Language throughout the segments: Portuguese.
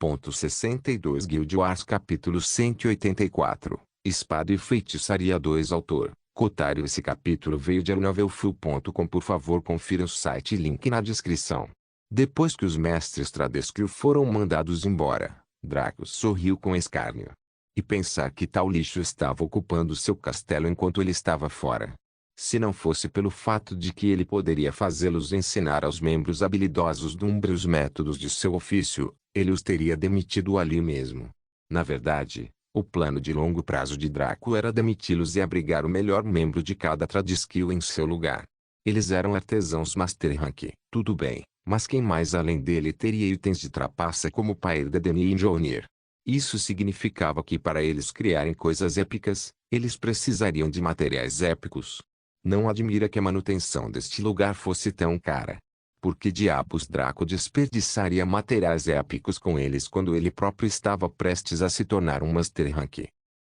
62 Guild Wars capítulo 184, Espada e Feitiçaria 2 Autor, Kotaro. Esse capítulo veio de novelfull.com. Por favor confira o site, link na descrição. Depois que os mestres Tradescriu foram mandados embora, Draco sorriu com escárnio. E pensar que tal lixo estava ocupando seu castelo enquanto ele estava fora. Se não fosse pelo fato de que ele poderia fazê-los ensinar aos membros habilidosos do Umbra os métodos de seu ofício, ele os teria demitido ali mesmo. Na verdade, o plano de longo prazo de Draco era demiti-los e abrigar o melhor membro de cada Tradescriu em seu lugar. Eles eram artesãos Master Rank, tudo bem, mas quem mais além dele teria itens de trapaça como Pair de Deni e Mjolnir? Isso significava que para eles criarem coisas épicas, eles precisariam de materiais épicos. Não admira que a manutenção deste lugar fosse tão cara. Por que diabos Draco desperdiçaria materiais épicos com eles quando ele próprio estava prestes a se tornar um Master Rank?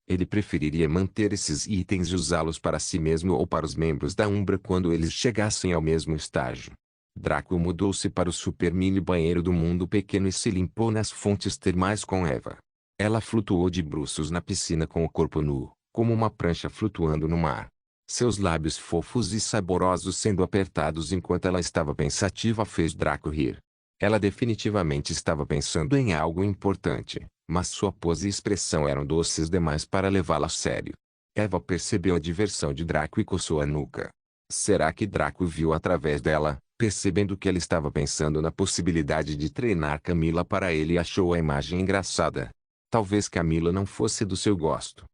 Ele preferiria manter esses itens e usá-los para si mesmo ou para os membros da Umbra quando eles chegassem ao mesmo estágio. Draco mudou-se para o super mini banheiro do mundo pequeno e se limpou nas fontes termais com Eva. Ela flutuou de bruços na piscina com o corpo nu, como uma prancha flutuando no mar. Seus lábios fofos e saborosos sendo apertados enquanto ela estava pensativa fez Draco rir. Ela definitivamente estava pensando em algo importante, mas sua pose e expressão eram doces demais para levá-la a sério. Eva percebeu a diversão de Draco e coçou a nuca. Será que Draco viu através dela, percebendo que ela estava pensando na possibilidade de treinar Camila para ele e achou a imagem engraçada? Talvez Camila não fosse do seu gosto.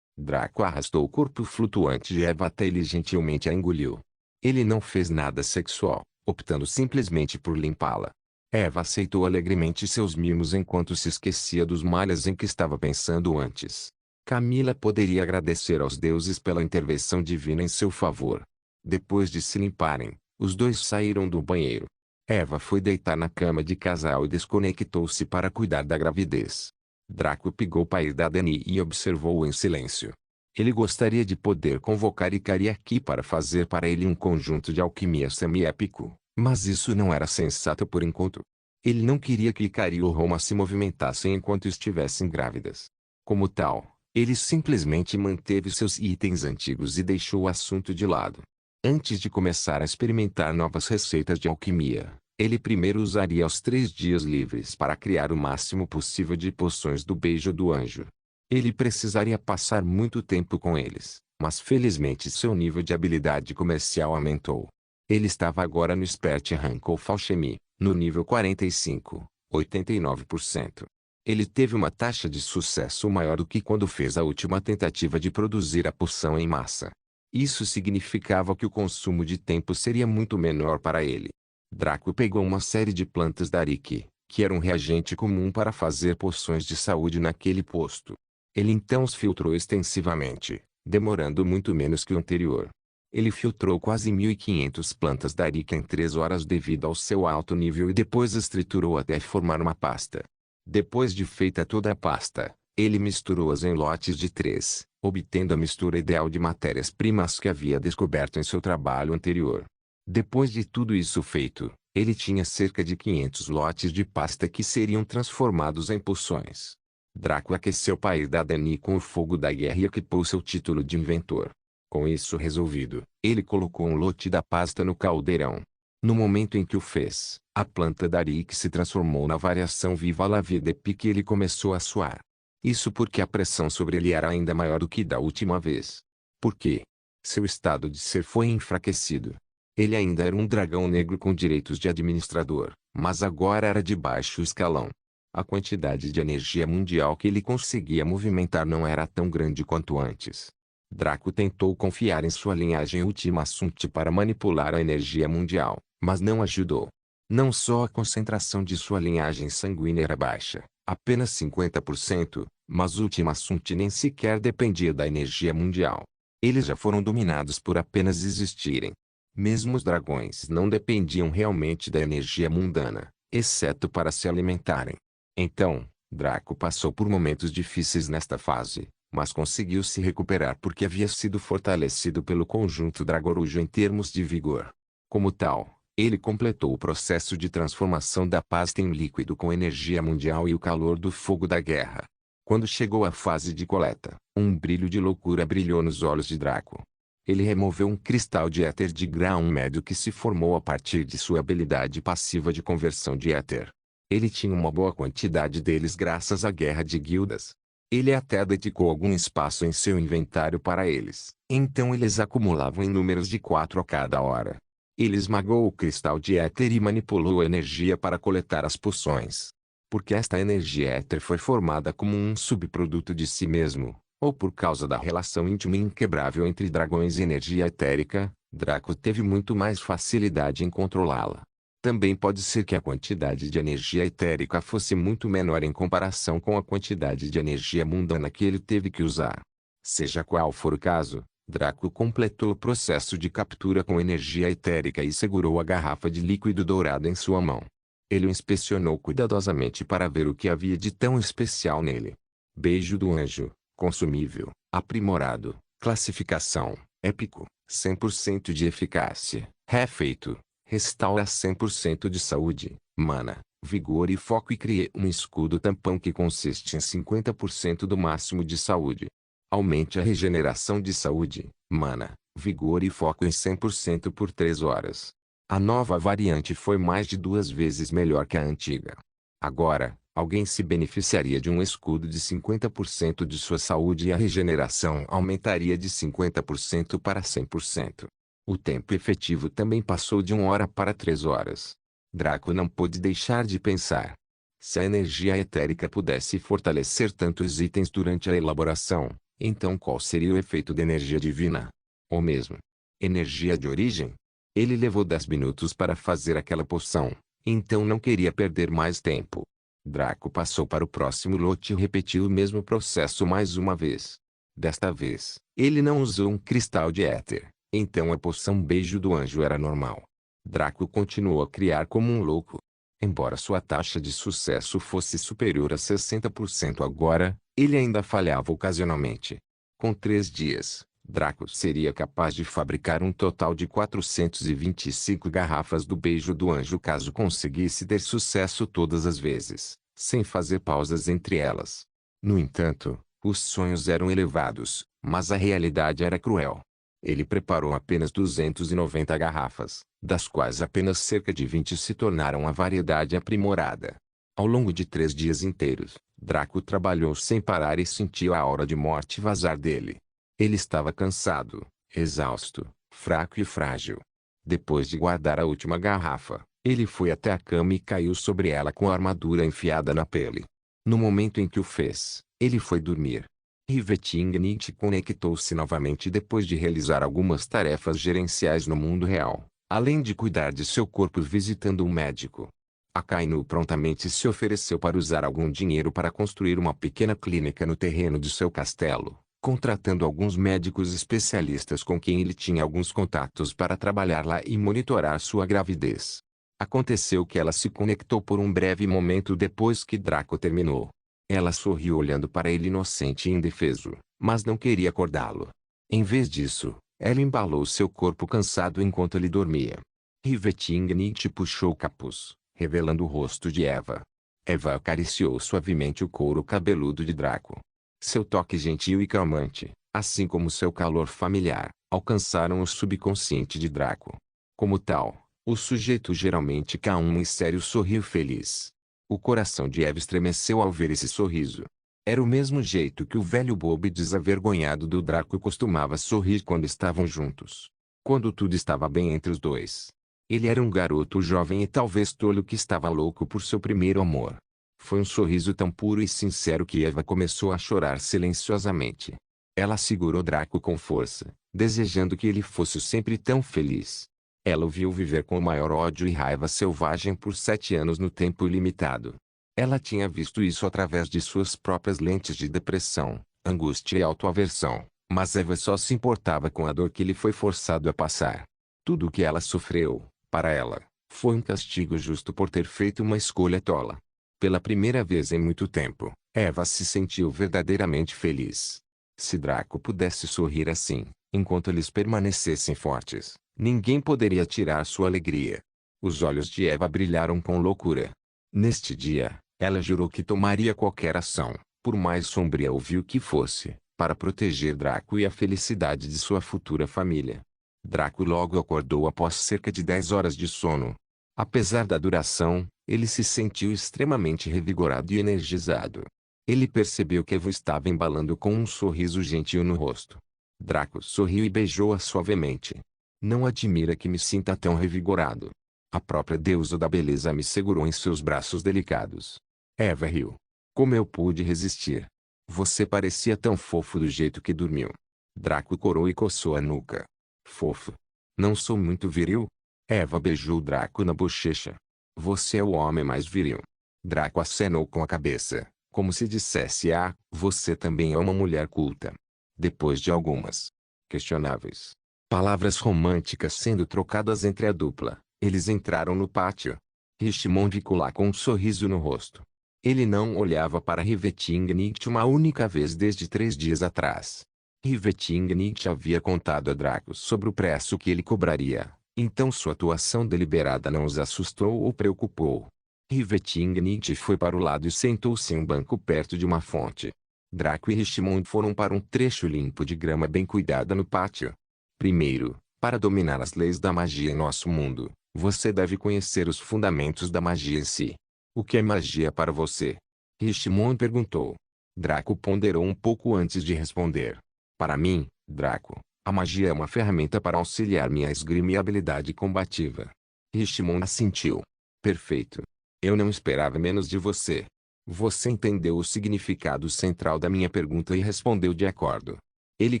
Draco arrastou o corpo flutuante de Eva até ele gentilmente a engoliu. Ele não fez nada sexual, optando simplesmente por limpá-la. Eva aceitou alegremente seus mimos enquanto se esquecia dos males em que estava pensando antes. Camila poderia agradecer aos deuses pela intervenção divina em seu favor. Depois de se limparem, os dois saíram do banheiro. Eva foi deitar na cama de casal e desconectou-se para cuidar da gravidez. Draco pegou o pai da Dani e observou-o em silêncio. Ele gostaria de poder convocar Ikari aqui para fazer para ele um conjunto de alquimia semi-épico, mas isso não era sensato por enquanto. Ele não queria que Ikari ou Roma se movimentassem enquanto estivessem grávidas. Como tal, ele simplesmente manteve seus itens antigos e deixou o assunto de lado. Antes de começar a experimentar novas receitas de alquimia, ele primeiro usaria os 3 dias livres para criar o máximo possível de poções do beijo do anjo. Ele precisaria passar muito tempo com eles, mas felizmente seu nível de habilidade comercial aumentou. Ele estava agora no Expert Rank of Alchemy, no nível 45, 89%. Ele teve uma taxa de sucesso maior do que quando fez a última tentativa de produzir a poção em massa. Isso significava que o consumo de tempo seria muito menor para ele. Draco pegou uma série de plantas Darik, que era um reagente comum para fazer poções de saúde naquele posto. Ele então os filtrou extensivamente, demorando muito menos que o anterior. Ele filtrou quase 1.500 plantas Darik em 3 horas devido ao seu alto nível e depois as triturou até formar uma pasta. Depois de feita toda a pasta, ele misturou-as em lotes de 3, obtendo a mistura ideal de matérias-primas que havia descoberto em seu trabalho anterior. Depois de tudo isso feito, ele tinha cerca de 500 lotes de pasta que seriam transformados em poções. Draco aqueceu o pai da Dani com o fogo da guerra e equipou seu título de inventor. Com isso resolvido, ele colocou um lote da pasta no caldeirão. No momento em que o fez, a planta Darik se transformou na variação Viva la Vida Epic e ele começou a suar. Isso porque a pressão sobre ele era ainda maior do que da última vez. Por quê? Seu estado de ser foi enfraquecido. Ele ainda era um dragão negro com direitos de administrador, mas agora era de baixo escalão. A quantidade de energia mundial que ele conseguia movimentar não era tão grande quanto antes. Draco tentou confiar em sua linhagem Ultima Sunt para manipular a energia mundial, mas não ajudou. Não só a concentração de sua linhagem sanguínea era baixa, apenas 50%, mas Ultima Sunt nem sequer dependia da energia mundial. Eles já foram dominados por apenas existirem. Mesmo os dragões não dependiam realmente da energia mundana, exceto para se alimentarem. Então, Draco passou por momentos difíceis nesta fase, mas conseguiu se recuperar porque havia sido fortalecido pelo conjunto Dragorujo em termos de vigor. Como tal, Ele completou o processo de transformação da pasta em líquido com energia mundial e o calor do fogo da guerra. Quando chegou à fase de coleta, um brilho de loucura brilhou nos olhos de Draco. Ele removeu um cristal de éter de grau médio que se formou a partir de sua habilidade passiva de conversão de éter. Ele tinha uma boa quantidade deles graças à guerra de guildas. Ele até dedicou algum espaço em seu inventário para eles, então eles acumulavam em números de 4 a cada hora. Ele esmagou o cristal de éter e manipulou a energia para coletar as poções. Porque esta energia éter foi formada como um subproduto de si mesmo, ou por causa da relação íntima e inquebrável entre dragões e energia etérica, Draco teve muito mais facilidade em controlá-la. Também pode ser que a quantidade de energia etérica fosse muito menor em comparação com a quantidade de energia mundana que ele teve que usar. Seja qual for o caso, Draco completou o processo de captura com energia etérica e segurou a garrafa de líquido dourado em sua mão. Ele o inspecionou cuidadosamente para ver o que havia de tão especial nele. Beijo do anjo, consumível, aprimorado, classificação, épico, 100% de eficácia, refeito, restaura 100% de saúde, mana, vigor e foco e crie um escudo tampão que consiste em 50% do máximo de saúde. Aumente a regeneração de saúde, mana, vigor e foco em 100% por 3 horas. A nova variante foi mais de 2 vezes melhor que a antiga. Agora, alguém se beneficiaria de um escudo de 50% de sua saúde e a regeneração aumentaria de 50% para 100%. O tempo efetivo também passou de 1 hora para 3 horas. Draco não pôde deixar de pensar. Se a energia etérica pudesse fortalecer tantos itens durante a elaboração, então qual seria o efeito da energia divina? Ou mesmo, energia de origem? Ele levou 10 minutos para fazer aquela poção, então não queria perder mais tempo. Draco passou para o próximo lote e repetiu o mesmo processo mais uma vez. Desta vez, ele não usou um cristal de éter, então a poção Beijo do Anjo era normal. Draco continuou a criar como um louco. Embora sua taxa de sucesso fosse superior a 60% agora, ele ainda falhava ocasionalmente. Com 3 dias, Draco seria capaz de fabricar um total de 425 garrafas do Beijo do Anjo caso conseguisse ter sucesso todas as vezes, sem fazer pausas entre elas. No entanto, os sonhos eram elevados, mas a realidade era cruel. Ele preparou apenas 290 garrafas, das quais apenas cerca de 20 se tornaram a variedade aprimorada. Ao longo de 3 dias inteiros, Draco trabalhou sem parar e sentiu a aura de morte vazar dele. Ele estava cansado, exausto, fraco e frágil. Depois de guardar a última garrafa, ele foi até a cama e caiu sobre ela com a armadura enfiada na pele. No momento em que o fez, ele foi dormir. Rivetingnit conectou-se novamente depois de realizar algumas tarefas gerenciais no mundo real, além de cuidar de seu corpo visitando um médico. Akainu prontamente se ofereceu para usar algum dinheiro para construir uma pequena clínica no terreno de seu castelo, contratando alguns médicos especialistas com quem ele tinha alguns contatos para trabalhar lá e monitorar sua gravidez. Aconteceu que ela se conectou por um breve momento depois que Draco terminou. Ela sorriu olhando para ele inocente e indefeso, mas não queria acordá-lo. Em vez disso, ela embalou seu corpo cansado enquanto ele dormia. Rivetingnit puxou o capuz, revelando o rosto de Eva. Eva acariciou suavemente o couro cabeludo de Draco. Seu toque gentil e calmante, assim como seu calor familiar, alcançaram o subconsciente de Draco. Como tal, o sujeito geralmente calmo e sério sorriu feliz. O coração de Eva estremeceu ao ver esse sorriso. Era o mesmo jeito que o velho bobo e desavergonhado do Draco costumava sorrir quando estavam juntos. Quando tudo estava bem entre os dois. Ele era um garoto jovem e talvez tolo que estava louco por seu primeiro amor. Foi um sorriso tão puro e sincero que Eva começou a chorar silenciosamente. Ela segurou Draco com força, desejando que ele fosse sempre tão feliz. Ela o viu viver com o maior ódio e raiva selvagem por 7 anos no tempo ilimitado. Ela tinha visto isso através de suas próprias lentes de depressão, angústia e autoaversão, mas Eva só se importava com a dor que ele foi forçado a passar. Tudo o que ela sofreu, para ela, foi um castigo justo por ter feito uma escolha tola. Pela primeira vez em muito tempo, Eva se sentiu verdadeiramente feliz. Se Draco pudesse sorrir assim, enquanto eles permanecessem fortes, ninguém poderia tirar sua alegria. Os olhos de Eva brilharam com loucura. Neste dia, ela jurou que tomaria qualquer ação, por mais sombria ou vil que fosse, para proteger Draco e a felicidade de sua futura família. Draco logo acordou após cerca de 10 horas de sono. Apesar da duração, ele se sentiu extremamente revigorado e energizado. Ele percebeu que Eva estava embalando com um sorriso gentil no rosto. Draco sorriu e beijou-a suavemente. Não admira que me sinta tão revigorado. A própria deusa da beleza me segurou em seus braços delicados. Eva riu. Como eu pude resistir? Você parecia tão fofo do jeito que dormiu. Draco corou e coçou a nuca. Fofo. Não sou muito viril? Eva beijou Draco na bochecha. Você é o homem mais viril. Draco acenou com a cabeça, como se dissesse: ah, você também é uma mulher culta. Depois de algumas questionáveis palavras românticas sendo trocadas entre a dupla, eles entraram no pátio. Richmond ficou lá com um sorriso no rosto. Ele não olhava para Rivetingnicht uma única vez desde 3 dias atrás. Rivetingnicht havia contado a Draco sobre o preço que ele cobraria, então sua atuação deliberada não os assustou ou preocupou. Rivetingnicht foi para o lado e sentou-se em um banco perto de uma fonte. Draco e Richmond foram para um trecho limpo de grama bem cuidada no pátio. Primeiro, para dominar as leis da magia em nosso mundo, você deve conhecer os fundamentos da magia em si. O que é magia para você? Richmond perguntou. Draco ponderou um pouco antes de responder. Para mim, Draco, a magia é uma ferramenta para auxiliar minha esgrima e habilidade combativa. Richmond assentiu. Perfeito. Eu não esperava menos de você. Você entendeu o significado central da minha pergunta e respondeu de acordo. Ele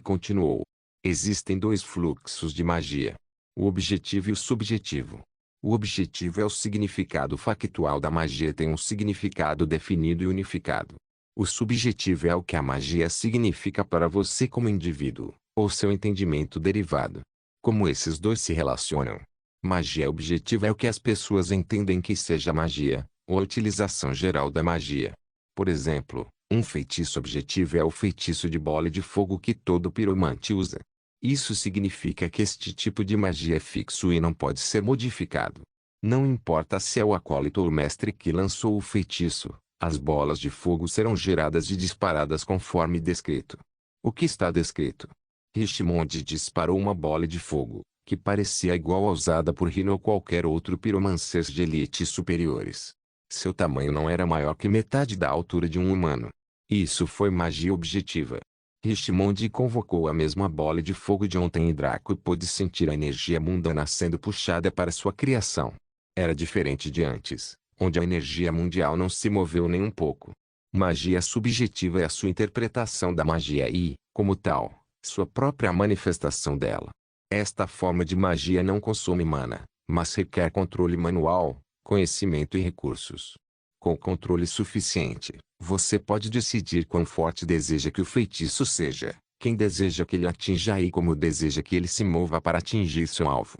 continuou. Existem 2 fluxos de magia: o objetivo e o subjetivo. O objetivo é o significado factual da magia, tem um significado definido e unificado. O subjetivo é o que a magia significa para você como indivíduo, ou seu entendimento derivado. Como esses dois se relacionam? Magia objetiva é o que as pessoas entendem que seja magia, ou a utilização geral da magia. Por exemplo, um feitiço objetivo é o feitiço de bola de fogo que todo piromante usa. Isso significa que este tipo de magia é fixo e não pode ser modificado. Não importa se é o acólito ou o mestre que lançou o feitiço, as bolas de fogo serão geradas e disparadas conforme descrito. O que está descrito? Richmond disparou uma bola de fogo, que parecia igual à usada por Rino ou qualquer outro piromancer de elite superiores. Seu tamanho não era maior que metade da altura de um humano. Isso foi magia objetiva. Richmond convocou a mesma bola de fogo de ontem e Draco pôde sentir a energia mundana sendo puxada para sua criação. Era diferente de antes, onde a energia mundial não se moveu nem um pouco. Magia subjetiva é a sua interpretação da magia e, como tal, sua própria manifestação dela. Esta forma de magia não consome mana, mas requer controle manual, conhecimento e recursos. Com controle suficiente, você pode decidir quão forte deseja que o feitiço seja, quem deseja que ele atinja e como deseja que ele se mova para atingir seu alvo.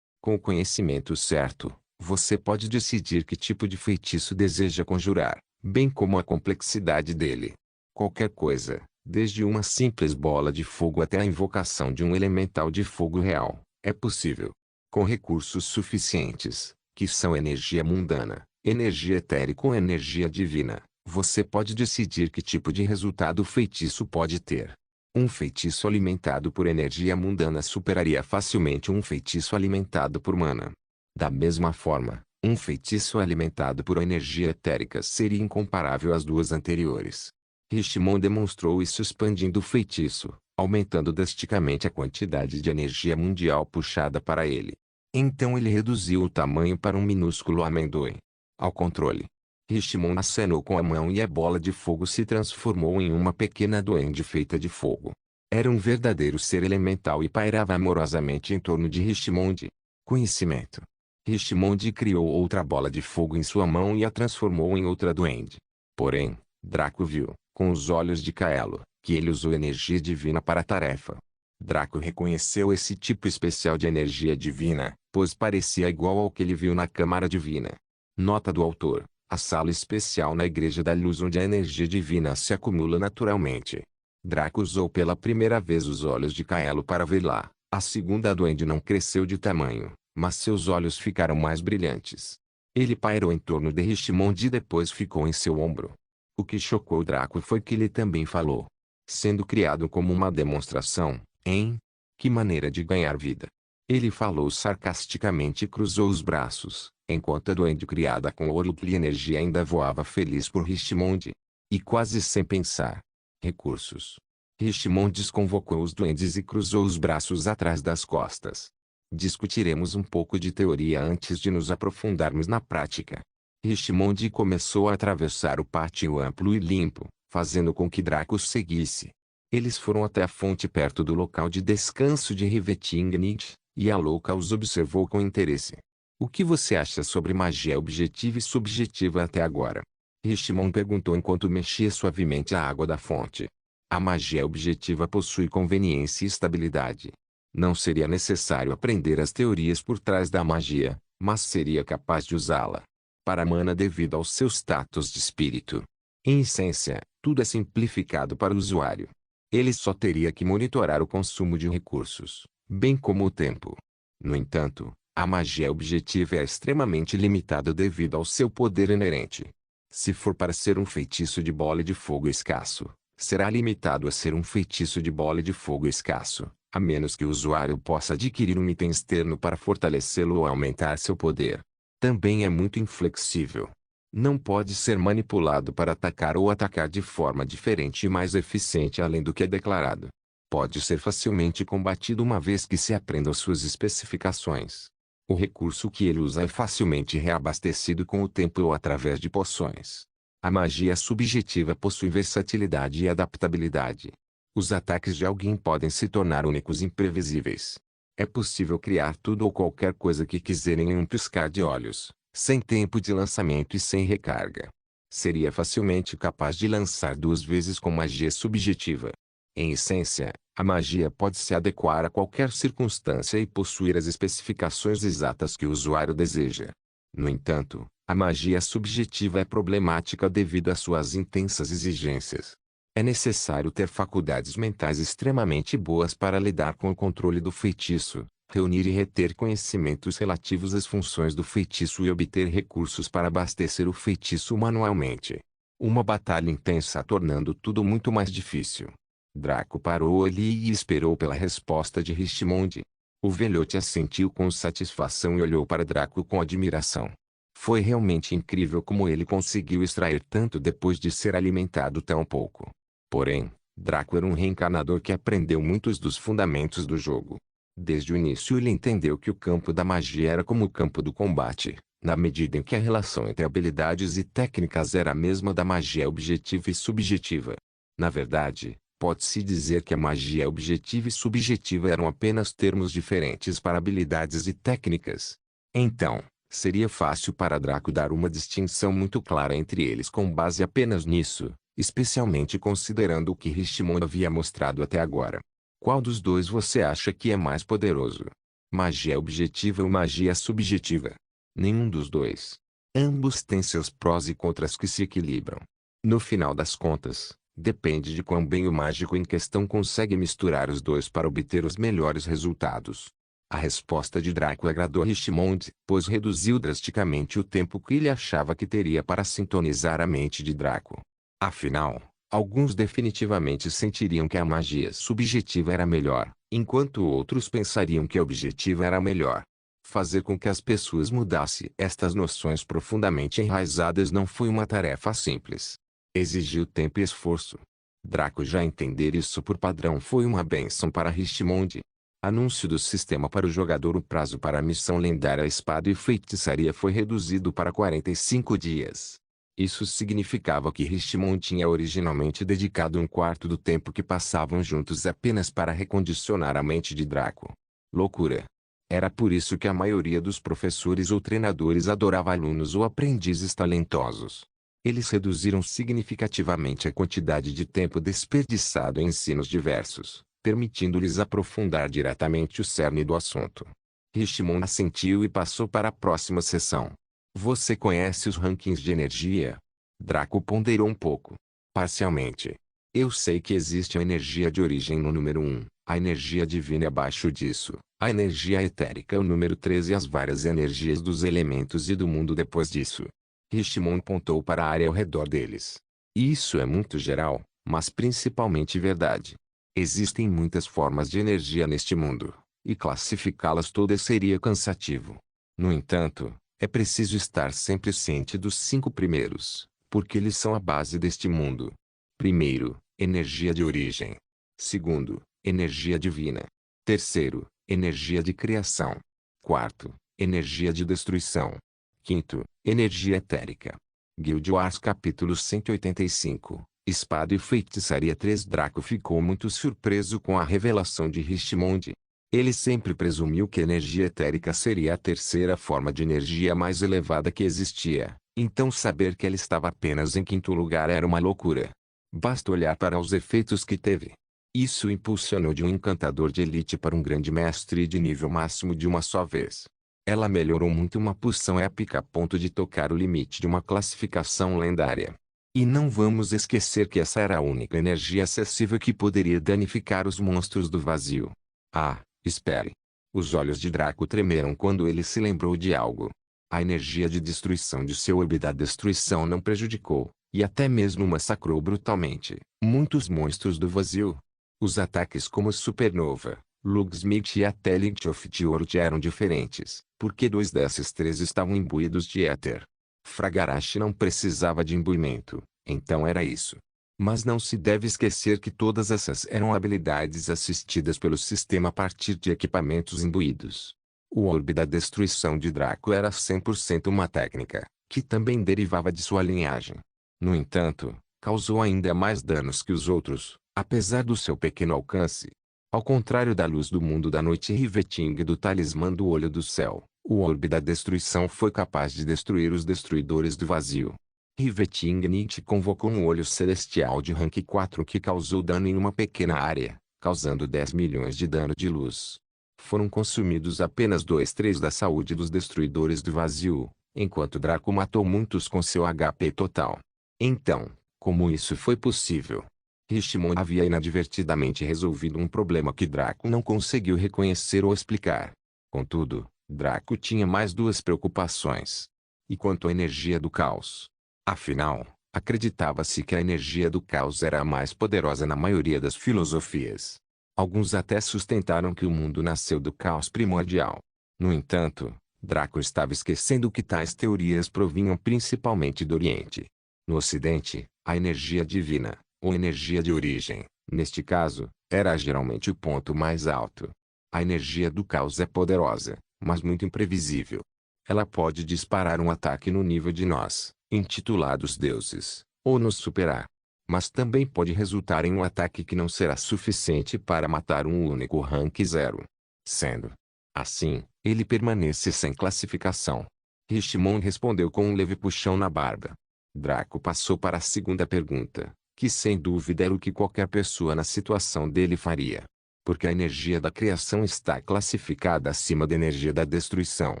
Com o conhecimento certo, você pode decidir que tipo de feitiço deseja conjurar, bem como a complexidade dele. Qualquer coisa, desde uma simples bola de fogo até a invocação de um elemental de fogo real, é possível. Com recursos suficientes, que são energia mundana, energia etérica ou energia divina, você pode decidir que tipo de resultado o feitiço pode ter. Um feitiço alimentado por energia mundana superaria facilmente um feitiço alimentado por mana. Da mesma forma, um feitiço alimentado por energia etérica seria incomparável às duas anteriores. Richmond demonstrou isso expandindo o feitiço, aumentando drasticamente a quantidade de energia mundial puxada para ele. Então ele reduziu o tamanho para um minúsculo amendoim. Ao controle. Richmond acenou com a mão e a bola de fogo se transformou em uma pequena duende feita de fogo. Era um verdadeiro ser elemental e pairava amorosamente em torno de Richmond. Conhecimento. Richmond criou outra bola de fogo em sua mão e a transformou em outra duende. Porém, Draco viu, com os olhos de Kaelo, que ele usou energia divina para a tarefa. Draco reconheceu esse tipo especial de energia divina, pois parecia igual ao que ele viu na Câmara Divina. Nota do autor: a sala especial na Igreja da Luz onde a energia divina se acumula naturalmente. Draco usou pela primeira vez os olhos de Kaelo para ver lá. A segunda duende não cresceu de tamanho, mas seus olhos ficaram mais brilhantes. Ele pairou em torno de Richmond e depois ficou em seu ombro. O que chocou Draco foi que ele também falou. Sendo criado como uma demonstração, hein? Que maneira de ganhar vida. Ele falou sarcasticamente e cruzou os braços, enquanto a duende criada com ouro e energia ainda voava feliz por Richmond. E quase sem pensar. Recursos. Richmond convocou os duendes e cruzou os braços atrás das costas. Discutiremos um pouco de teoria antes de nos aprofundarmos na prática. Richmond começou a atravessar o pátio amplo e limpo, fazendo com que Draco seguisse. Eles foram até a fonte perto do local de descanso de Rivetingnight, e a louca os observou com interesse. O que você acha sobre magia objetiva e subjetiva até agora? Richmond perguntou enquanto mexia suavemente a água da fonte. A magia objetiva possui conveniência e estabilidade. Não seria necessário aprender as teorias por trás da magia, mas seria capaz de usá-la para mana devido ao seu status de espírito. Em essência, tudo é simplificado para o usuário. Ele só teria que monitorar o consumo de recursos, bem como o tempo. No entanto, a magia objetiva é extremamente limitada devido ao seu poder inerente. Se for para ser um feitiço de bola de fogo escasso, será limitado a ser um feitiço de bola de fogo escasso, a menos que o usuário possa adquirir um item externo para fortalecê-lo ou aumentar seu poder. Também é muito inflexível. Não pode ser manipulado para atacar ou atacar de forma diferente e mais eficiente além do que é declarado. Pode ser facilmente combatido uma vez que se aprendam suas especificações. O recurso que ele usa é facilmente reabastecido com o tempo ou através de poções. A magia subjetiva possui versatilidade e adaptabilidade. Os ataques de alguém podem se tornar únicos e imprevisíveis. É possível criar tudo ou qualquer coisa que quiserem em um piscar de olhos, sem tempo de lançamento e sem recarga. Seria facilmente capaz de lançar 2 vezes com magia subjetiva. Em essência, a magia pode se adequar a qualquer circunstância e possuir as especificações exatas que o usuário deseja. No entanto, a magia subjetiva é problemática devido às suas intensas exigências. É necessário ter faculdades mentais extremamente boas para lidar com o controle do feitiço, reunir e reter conhecimentos relativos às funções do feitiço e obter recursos para abastecer o feitiço manualmente. Uma batalha intensa tornando tudo muito mais difícil. Draco parou ali e esperou pela resposta de Richmond. O velhote assentiu com satisfação e olhou para Draco com admiração. Foi realmente incrível como ele conseguiu extrair tanto depois de ser alimentado tão pouco. Porém, Draco era um reencarnador que aprendeu muitos dos fundamentos do jogo. Desde o início ele entendeu que o campo da magia era como o campo do combate, na medida em que a relação entre habilidades e técnicas era a mesma da magia objetiva e subjetiva. Na verdade, pode-se dizer que a magia objetiva e subjetiva eram apenas termos diferentes para habilidades e técnicas. Então, seria fácil para Draco dar uma distinção muito clara entre eles com base apenas nisso, especialmente considerando o que Richmond havia mostrado até agora. Qual dos dois você acha que é mais poderoso? Magia objetiva ou magia subjetiva? Nenhum dos dois. Ambos têm seus prós e contras que se equilibram. No final das contas, depende de quão bem o mágico em questão consegue misturar os dois para obter os melhores resultados. A resposta de Draco agradou a Richmond, pois reduziu drasticamente o tempo que ele achava que teria para sintonizar a mente de Draco. Afinal, alguns definitivamente sentiriam que a magia subjetiva era melhor, enquanto outros pensariam que a objetiva era melhor. Fazer com que as pessoas mudassem estas noções profundamente enraizadas não foi uma tarefa simples. Exigiu tempo e esforço. Draco já entender isso por padrão foi uma bênção para Richmond. Anúncio do sistema para o jogador. O prazo para a missão lendária Espada e Feitiçaria foi reduzido para 45 dias. Isso significava que Richmond tinha originalmente dedicado um quarto do tempo que passavam juntos apenas para recondicionar a mente de Draco. Loucura. Era por isso que a maioria dos professores ou treinadores adorava alunos ou aprendizes talentosos. Eles reduziram significativamente a quantidade de tempo desperdiçado em ensinos diversos, permitindo-lhes aprofundar diretamente o cerne do assunto. Richmond assentiu e passou para a próxima sessão. Você conhece os rankings de energia? Draco ponderou um pouco. Parcialmente. Eu sei que existe a energia de origem no número 1, A energia divina é abaixo disso. A energia etérica é o número 13 e as várias energias dos elementos e do mundo depois disso. Rishimon apontou para a área ao redor deles. Isso é muito geral, mas principalmente verdade. Existem muitas formas de energia neste mundo, e classificá-las todas seria cansativo. No entanto, é preciso estar sempre ciente dos 5 primeiros, porque eles são a base deste mundo. Primeiro, energia de origem. Segundo, energia divina. Terceiro, energia de criação. Quarto, energia de destruição. Quinto, energia etérica. Guild Wars capítulo 185, Espada e Feitiçaria 3. Draco ficou muito surpreso com a revelação de Richmond. Ele sempre presumiu que a energia etérica seria a terceira forma de energia mais elevada que existia, então saber que ela estava apenas em quinto lugar era uma loucura. Basta olhar para os efeitos que teve. Isso impulsionou de um encantador de elite para um grande mestre de nível máximo de uma só vez. Ela melhorou muito uma poção épica a ponto de tocar o limite de uma classificação lendária. E não vamos esquecer que essa era a única energia acessível que poderia danificar os monstros do vazio. Ah, espere. Os olhos de Draco tremeram quando ele se lembrou de algo. A energia de destruição de seu orbe da destruição não prejudicou, e até mesmo massacrou brutalmente, muitos monstros do vazio. Os ataques como Supernova, Lugsmith e até Lynch of Tiorot eram diferentes, porque 2 desses 3 estavam imbuídos de éter. Fragarashi não precisava de imbuimento, então era isso. Mas não se deve esquecer que todas essas eram habilidades assistidas pelo sistema a partir de equipamentos imbuídos. O orbe da destruição de Draco era 100% uma técnica, que também derivava de sua linhagem. No entanto, causou ainda mais danos que os outros, apesar do seu pequeno alcance. Ao contrário da luz do mundo da noite e Riveting do talismã do olho do céu, o orbe da destruição foi capaz de destruir os destruidores do vazio. Riveting Nietzsche convocou um olho celestial de rank 4 que causou dano em uma pequena área, causando 10 milhões de dano de luz. Foram consumidos apenas 2/3 da saúde dos destruidores do vazio, enquanto Draco matou muitos com seu HP total. Então, como isso foi possível? Richmond havia inadvertidamente resolvido um problema que Draco não conseguiu reconhecer ou explicar. Contudo, Draco tinha mais 2 preocupações. E quanto à energia do caos? Afinal, acreditava-se que a energia do caos era a mais poderosa na maioria das filosofias. Alguns até sustentaram que o mundo nasceu do caos primordial. No entanto, Draco estava esquecendo que tais teorias provinham principalmente do Oriente. No Ocidente, a energia divina, ou energia de origem, neste caso, era geralmente o ponto mais alto. A energia do caos é poderosa, mas muito imprevisível. Ela pode disparar um ataque no nível de nós, intitulados deuses, ou nos superar. Mas também pode resultar em um ataque que não será suficiente para matar um único rank 0. Sendo assim, ele permanece sem classificação. Richmond respondeu com um leve puxão na barba. Draco passou para a segunda pergunta, que sem dúvida era o que qualquer pessoa na situação dele faria. Porque a energia da criação está classificada acima da energia da destruição.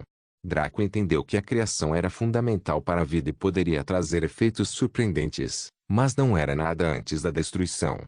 Draco entendeu que a criação era fundamental para a vida e poderia trazer efeitos surpreendentes, mas não era nada antes da destruição.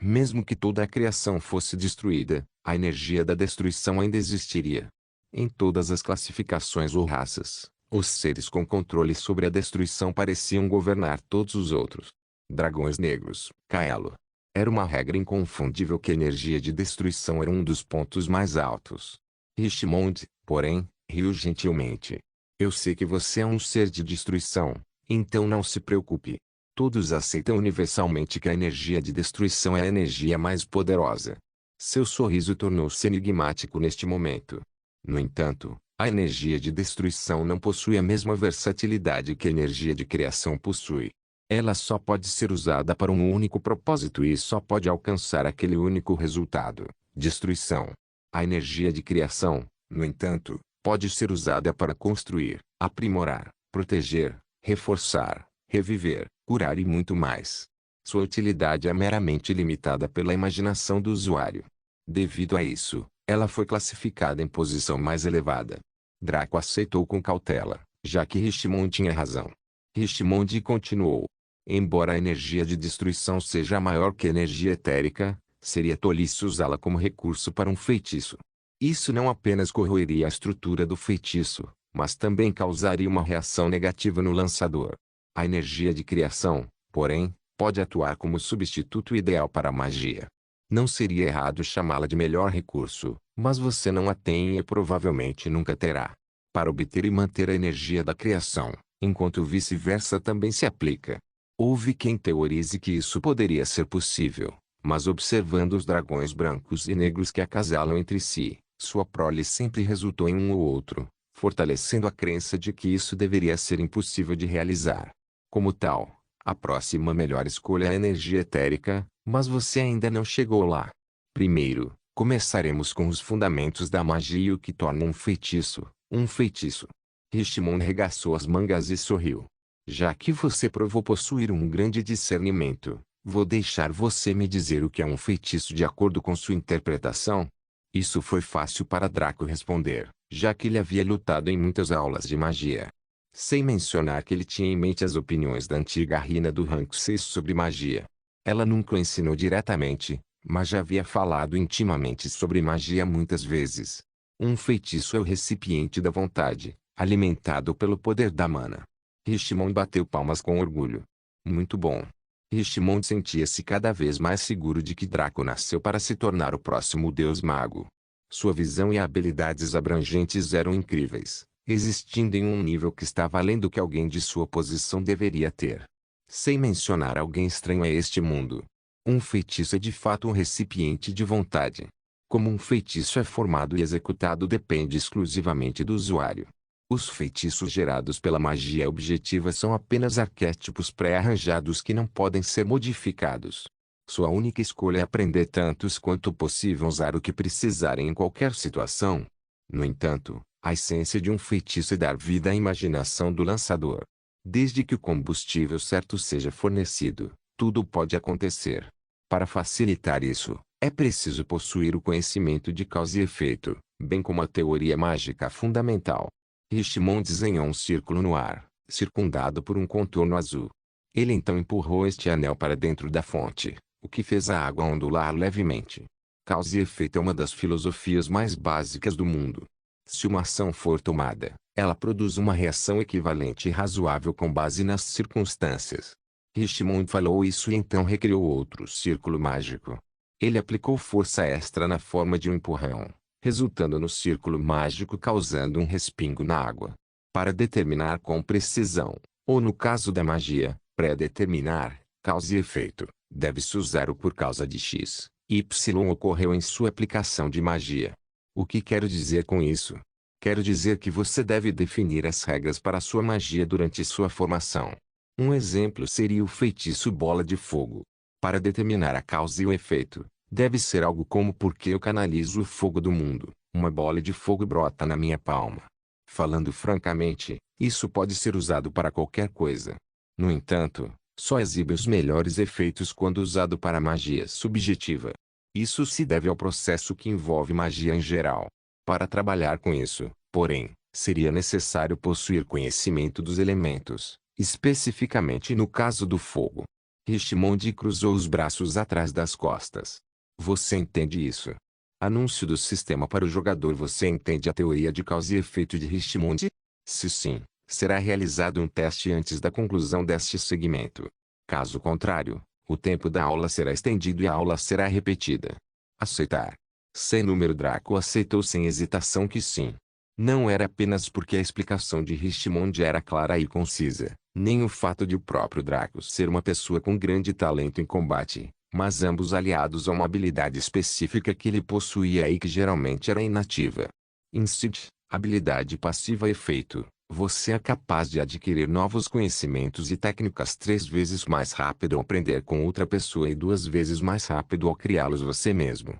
Mesmo que toda a criação fosse destruída, a energia da destruição ainda existiria. Em todas as classificações ou raças, os seres com controle sobre a destruição pareciam governar todos os outros. Dragões negros, Kaelo. Era uma regra inconfundível que a energia de destruição era um dos pontos mais altos. Richmond, porém, riu gentilmente. Eu sei que você é um ser de destruição, então não se preocupe. Todos aceitam universalmente que a energia de destruição é a energia mais poderosa. Seu sorriso tornou-se enigmático neste momento. No entanto, a energia de destruição não possui a mesma versatilidade que a energia de criação possui. Ela só pode ser usada para um único propósito e só pode alcançar aquele único resultado, destruição. A energia de criação, no entanto, pode ser usada para construir, aprimorar, proteger, reforçar, reviver, curar e muito mais. Sua utilidade é meramente limitada pela imaginação do usuário. Devido a isso, ela foi classificada em posição mais elevada. Draco aceitou com cautela, já que Richmond tinha razão. Richmond continuou. Embora a energia de destruição seja maior que a energia etérica, Seria tolice usá-la como recurso para um feitiço. Isso não apenas corroeria a estrutura do feitiço, mas também causaria uma reação negativa no lançador. A energia de criação, porém, pode atuar como substituto ideal para a magia. Não seria errado chamá-la de melhor recurso, mas você não a tem e provavelmente nunca terá. Para obter e manter a energia da criação, enquanto vice-versa também se aplica. Houve quem teorize que isso poderia ser possível, mas observando os dragões brancos e negros que acasalam entre si, sua prole sempre resultou em um ou outro, fortalecendo a crença de que isso deveria ser impossível de realizar. Como tal, a próxima melhor escolha é a energia etérica, mas você ainda não chegou lá. Primeiro, começaremos com os fundamentos da magia e o que torna um feitiço, um feitiço. Richmond regaçou as mangas e sorriu. Já que você provou possuir um grande discernimento, vou deixar você me dizer o que é um feitiço de acordo com sua interpretação. Isso foi fácil para Draco responder, já que ele havia lutado em muitas aulas de magia. Sem mencionar que ele tinha em mente as opiniões da antiga Rina do rank 6 sobre magia. Ela nunca o ensinou diretamente, mas já havia falado intimamente sobre magia muitas vezes. Um feitiço é o recipiente da vontade, alimentado pelo poder da mana. Richmond bateu palmas com orgulho. Muito bom. Richmond sentia-se cada vez mais seguro de que Draco nasceu para se tornar o próximo deus mago. Sua visão e habilidades abrangentes eram incríveis, existindo em um nível que estava além do que alguém de sua posição deveria ter. Sem mencionar alguém estranho a este mundo. Um feitiço é de fato um recipiente de vontade. Como um feitiço é formado e executado depende exclusivamente do usuário. Os feitiços gerados pela magia objetiva são apenas arquétipos pré-arranjados que não podem ser modificados. Sua única escolha é aprender tantos quanto possível usar o que precisarem em qualquer situação. No entanto, a essência de um feitiço é dar vida à imaginação do lançador. Desde que o combustível certo seja fornecido, tudo pode acontecer. Para facilitar isso, é preciso possuir o conhecimento de causa e efeito, bem como a teoria mágica fundamental. Richmond desenhou um círculo no ar, circundado por um contorno azul. Ele então empurrou este anel para dentro da fonte, o que fez a água ondular levemente. Causa e efeito é uma das filosofias mais básicas do mundo. Se uma ação for tomada, ela produz uma reação equivalente e razoável com base nas circunstâncias. Richmond falou isso e então recriou outro círculo mágico. Ele aplicou força extra na forma de um empurrão, resultando no círculo mágico causando um respingo na água. Para determinar com precisão, ou no caso da magia, pré-determinar, causa e efeito, deve-se usar o por causa de X, Y ocorreu em sua aplicação de magia. O que quero dizer com isso? Quero dizer que você deve definir as regras para sua magia durante sua formação. Um exemplo seria o feitiço Bola de Fogo. Para determinar a causa e o efeito, deve ser algo como porque eu canalizo o fogo do mundo, uma bola de fogo brota na minha palma. Falando francamente, isso pode ser usado para qualquer coisa. No entanto, só exibe os melhores efeitos quando usado para magia subjetiva. Isso se deve ao processo que envolve magia em geral. Para trabalhar com isso, porém, seria necessário possuir conhecimento dos elementos, especificamente no caso do fogo. Richmond cruzou os braços atrás das costas. Você entende isso? Anúncio do sistema para o jogador. Você entende a teoria de causa e efeito de Richmond? Se sim, será realizado um teste antes da conclusão deste segmento. Caso contrário, o tempo da aula será estendido e a aula será repetida. Aceitar. Sem número Draco aceitou sem hesitação que sim. Não era apenas porque a explicação de Richmond era clara e concisa, nem o fato de o próprio Draco ser uma pessoa com grande talento em combate, mas ambos aliados a uma habilidade específica que ele possuía e que geralmente era inativa. Instinct, habilidade passiva efeito. Você é capaz de adquirir novos conhecimentos e técnicas 3 vezes mais rápido ao aprender com outra pessoa e 2 vezes mais rápido ao criá-los você mesmo.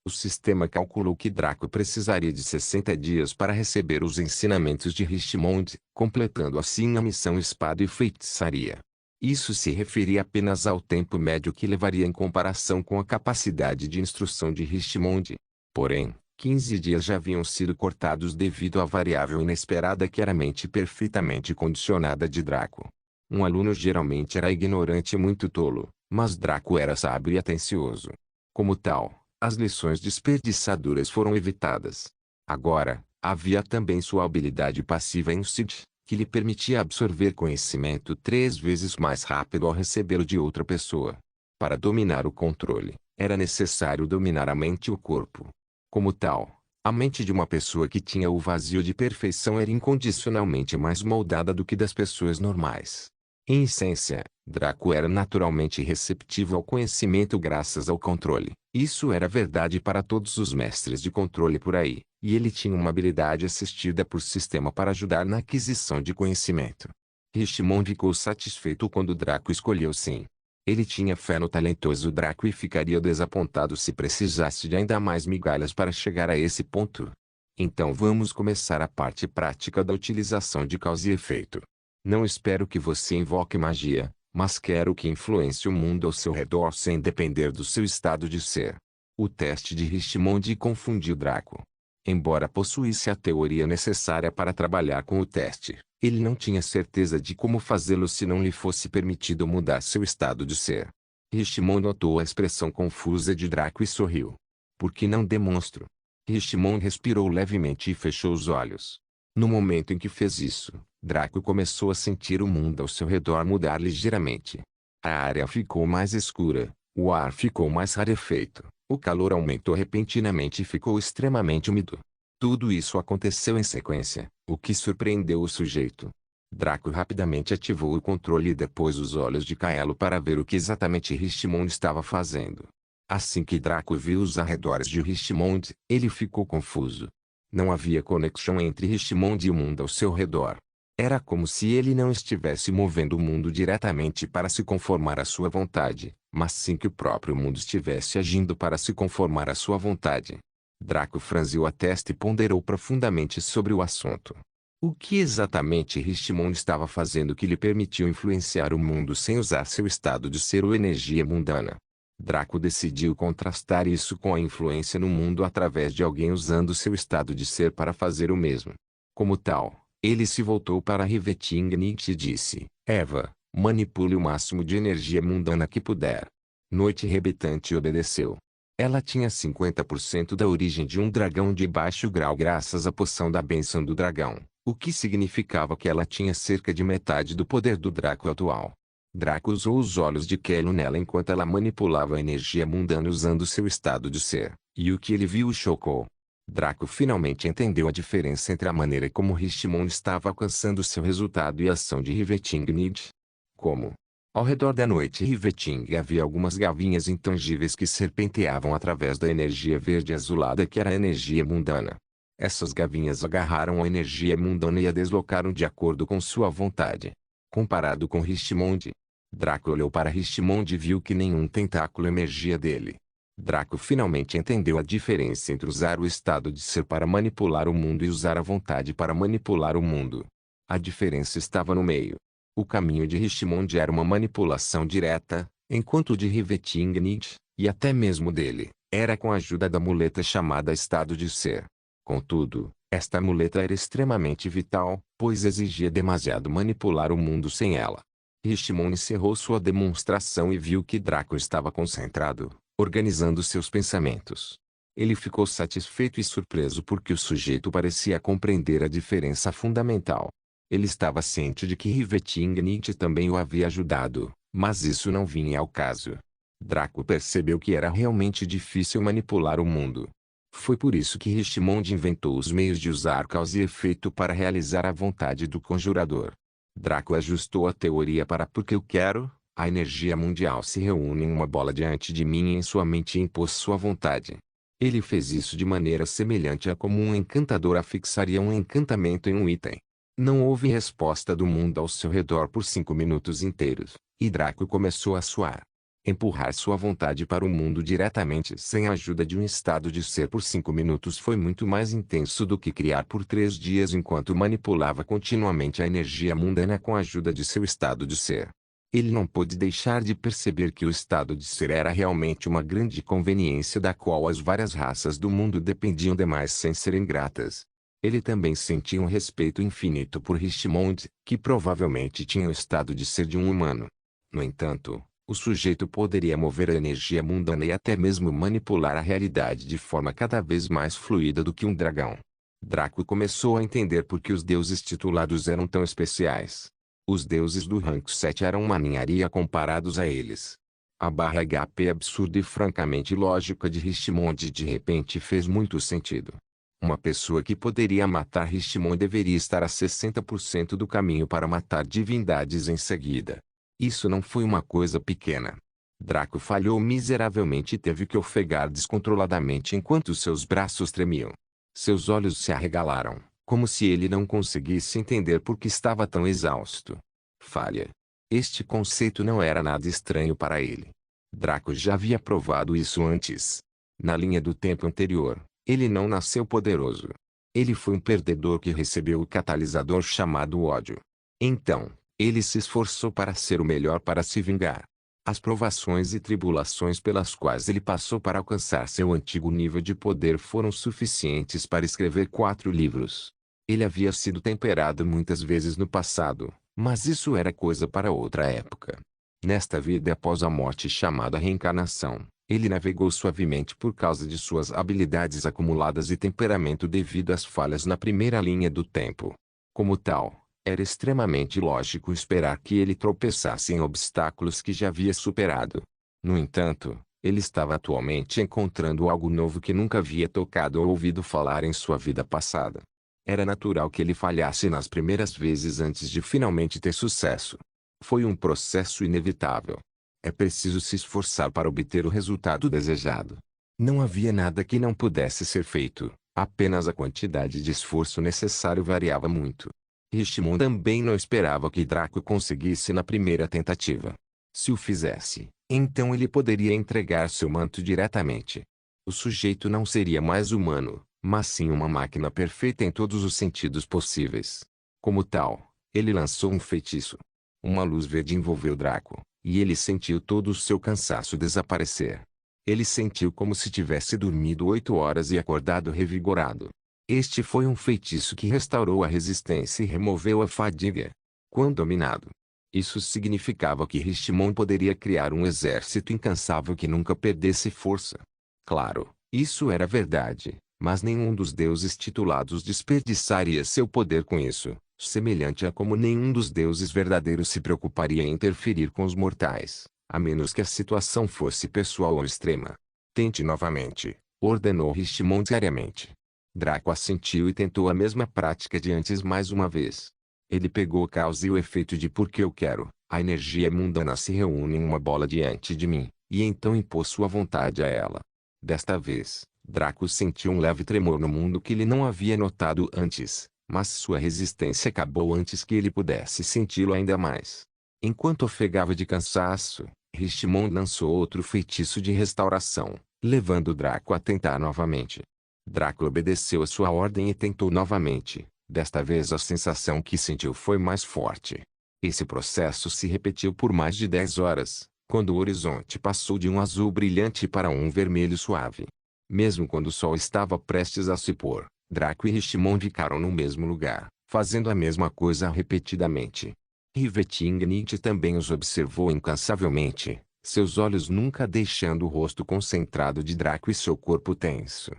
O sistema calculou que Draco precisaria de 60 dias para receber os ensinamentos de Richmond, completando assim a missão Espada e Feitiçaria. Isso se referia apenas ao tempo médio que levaria em comparação com a capacidade de instrução de Richmond. Porém, 15 dias já haviam sido cortados devido à variável inesperada que era a mente perfeitamente condicionada de Draco. Um aluno geralmente era ignorante e muito tolo, mas Draco era sábio e atencioso. Como tal, as lições desperdiçadoras foram evitadas. Agora, havia também sua habilidade passiva Insight, que lhe permitia absorver conhecimento 3 vezes mais rápido ao recebê-lo de outra pessoa. Para dominar o controle, era necessário dominar a mente e o corpo. Como tal, a mente de uma pessoa que tinha o vazio de perfeição era incondicionalmente mais moldada do que das pessoas normais. Em essência, Draco era naturalmente receptivo ao conhecimento graças ao controle. Isso era verdade para todos os mestres de controle por aí, e ele tinha uma habilidade assistida por sistema para ajudar na aquisição de conhecimento. Richmond ficou satisfeito quando Draco escolheu sim. Ele tinha fé no talentoso Draco e ficaria desapontado se precisasse de ainda mais migalhas para chegar a esse ponto. Então vamos começar a parte prática da utilização de causa e efeito. Não espero que você invoque magia, mas quero que influencie o mundo ao seu redor sem depender do seu estado de ser. O teste de Richmond confundiu Draco. Embora possuísse a teoria necessária para trabalhar com o teste, ele não tinha certeza de como fazê-lo se não lhe fosse permitido mudar seu estado de ser. Richmond notou a expressão confusa de Draco e sorriu. Por que não demonstro? Richmond respirou levemente e fechou os olhos. No momento em que fez isso, Draco começou a sentir o mundo ao seu redor mudar ligeiramente. A área ficou mais escura, o ar ficou mais rarefeito, o calor aumentou repentinamente e ficou extremamente úmido. Tudo isso aconteceu em sequência, o que surpreendeu o sujeito. Draco rapidamente ativou o controle e depois os olhos de Kaelo para ver o que exatamente Richmond estava fazendo. Assim que Draco viu os arredores de Richmond, ele ficou confuso. Não havia conexão entre Richmond e o mundo ao seu redor. Era como se ele não estivesse movendo o mundo diretamente para se conformar à sua vontade, mas sim que o próprio mundo estivesse agindo para se conformar à sua vontade. Draco franziu a testa e ponderou profundamente sobre o assunto. O que exatamente Richmond estava fazendo que lhe permitiu influenciar o mundo sem usar seu estado de ser ou energia mundana? Draco decidiu contrastar isso com a influência no mundo através de alguém usando seu estado de ser para fazer o mesmo. Como tal, ele se voltou para Rivetingnight e disse: Eva, manipule o máximo de energia mundana que puder. Noite Rebetante obedeceu. Ela tinha 50% da origem de um dragão de baixo grau graças à poção da bênção do dragão, o que significava que ela tinha cerca de metade do poder do Draco atual. Draco usou os olhos de Kaelo nela enquanto ela manipulava a energia mundana usando seu estado de ser, e o que ele viu o chocou. Draco finalmente entendeu a diferença entre a maneira como Richmond estava alcançando seu resultado e a ação de Rivetingnight. Como? Ao redor da noite Riveting havia algumas gavinhas intangíveis que serpenteavam através da energia verde azulada que era a energia mundana. Essas gavinhas agarraram a energia mundana e a deslocaram de acordo com sua vontade. Comparado com Richmond, Draco olhou para Richmond e viu que nenhum tentáculo emergia dele. Draco finalmente entendeu a diferença entre usar o estado de ser para manipular o mundo e usar a vontade para manipular o mundo. A diferença estava no meio. O caminho de Richmond era uma manipulação direta, enquanto o de Rivetingnight, e até mesmo dele, era com a ajuda da muleta chamada estado de ser. Contudo, esta muleta era extremamente vital, pois exigia demasiado manipular o mundo sem ela. Richmond encerrou sua demonstração e viu que Draco estava concentrado, organizando seus pensamentos. Ele ficou satisfeito e surpreso porque o sujeito parecia compreender a diferença fundamental. Ele estava ciente de que Rivetingnight também o havia ajudado, mas isso não vinha ao caso. Draco percebeu que era realmente difícil manipular o mundo. Foi por isso que Richmond inventou os meios de usar causa e efeito para realizar a vontade do conjurador. Draco ajustou a teoria para porque eu quero, a energia mundial se reúne em uma bola diante de mim e em sua mente impôs sua vontade. Ele fez isso de maneira semelhante a como um encantador afixaria um encantamento em um item. Não houve resposta do mundo ao seu redor por 5 minutos inteiros, e Draco começou a suar. Empurrar sua vontade para o mundo diretamente sem a ajuda de um estado de ser por 5 minutos foi muito mais intenso do que criar por 3 dias enquanto manipulava continuamente a energia mundana com a ajuda de seu estado de ser. Ele não pôde deixar de perceber que o estado de ser era realmente uma grande conveniência da qual as várias raças do mundo dependiam demais sem serem gratas. Ele também sentia um respeito infinito por Richmond, que provavelmente tinha o estado de ser de um humano. No entanto, O sujeito poderia mover a energia mundana e até mesmo manipular a realidade de forma cada vez mais fluida do que um dragão. Draco começou a entender por que os deuses titulados eram tão especiais. Os deuses do rank 7 eram uma ninharia comparados a eles. A barra HP absurda e francamente lógica de Richmond de repente fez muito sentido. Uma pessoa que poderia matar Richmond deveria estar a 60% do caminho para matar divindades em seguida. Isso não foi uma coisa pequena. Draco falhou miseravelmente e teve que ofegar descontroladamente enquanto seus braços tremiam. Seus olhos se arregalaram, como se ele não conseguisse entender por que estava tão exausto. Falha. Este conceito não era nada estranho para ele. Draco já havia provado isso antes. Na linha do tempo anterior, ele não nasceu poderoso. Ele foi um perdedor que recebeu o catalisador chamado ódio. Então, ele se esforçou para ser o melhor para se vingar. As provações e tribulações pelas quais ele passou para alcançar seu antigo nível de poder foram suficientes para escrever 4 livros. Ele havia sido temperado muitas vezes no passado, mas isso era coisa para outra época. Nesta vida após a morte chamada reencarnação, ele navegou suavemente por causa de suas habilidades acumuladas e temperamento devido às falhas na primeira linha do tempo. Como tal, era extremamente lógico esperar que ele tropeçasse em obstáculos que já havia superado. No entanto, ele estava atualmente encontrando algo novo que nunca havia tocado ou ouvido falar em sua vida passada. Era natural que ele falhasse nas primeiras vezes antes de finalmente ter sucesso. Foi um processo inevitável. É preciso se esforçar para obter o resultado desejado. Não havia nada que não pudesse ser feito, apenas a quantidade de esforço necessário variava muito. Richmond também não esperava que Draco conseguisse na primeira tentativa. Se o fizesse, então ele poderia entregar seu manto diretamente. O sujeito não seria mais humano, mas sim uma máquina perfeita em todos os sentidos possíveis. Como tal, ele lançou um feitiço. Uma luz verde envolveu Draco, e ele sentiu todo o seu cansaço desaparecer. Ele sentiu como se tivesse dormido 8 horas e acordado revigorado. Este foi um feitiço que restaurou a resistência e removeu a fadiga. Quando dominado, isso significava que Richmond poderia criar um exército incansável que nunca perdesse força. Claro, isso era verdade, mas nenhum dos deuses titulados desperdiçaria seu poder com isso, semelhante a como nenhum dos deuses verdadeiros se preocuparia em interferir com os mortais, a menos que a situação fosse pessoal ou extrema. Tente novamente, ordenou Richmond seriamente. Draco assentiu e tentou a mesma prática de antes mais uma vez. Ele pegou a causa e o efeito de porque eu quero. A energia mundana se reúne em uma bola diante de mim, e então impôs sua vontade a ela. Desta vez, Draco sentiu um leve tremor no mundo que ele não havia notado antes, mas sua resistência acabou antes que ele pudesse senti-lo ainda mais. Enquanto ofegava de cansaço, Richmond lançou outro feitiço de restauração, levando Draco a tentar novamente. Draco obedeceu a sua ordem e tentou novamente. Desta vez a sensação que sentiu foi mais forte. Esse processo se repetiu por mais de 10 horas, quando o horizonte passou de um azul brilhante para um vermelho suave. Mesmo quando o sol estava prestes a se pôr, Draco e Richmond ficaram no mesmo lugar, fazendo a mesma coisa repetidamente. Rivetingnit também os observou incansavelmente, seus olhos nunca deixando o rosto concentrado de Draco e seu corpo tenso.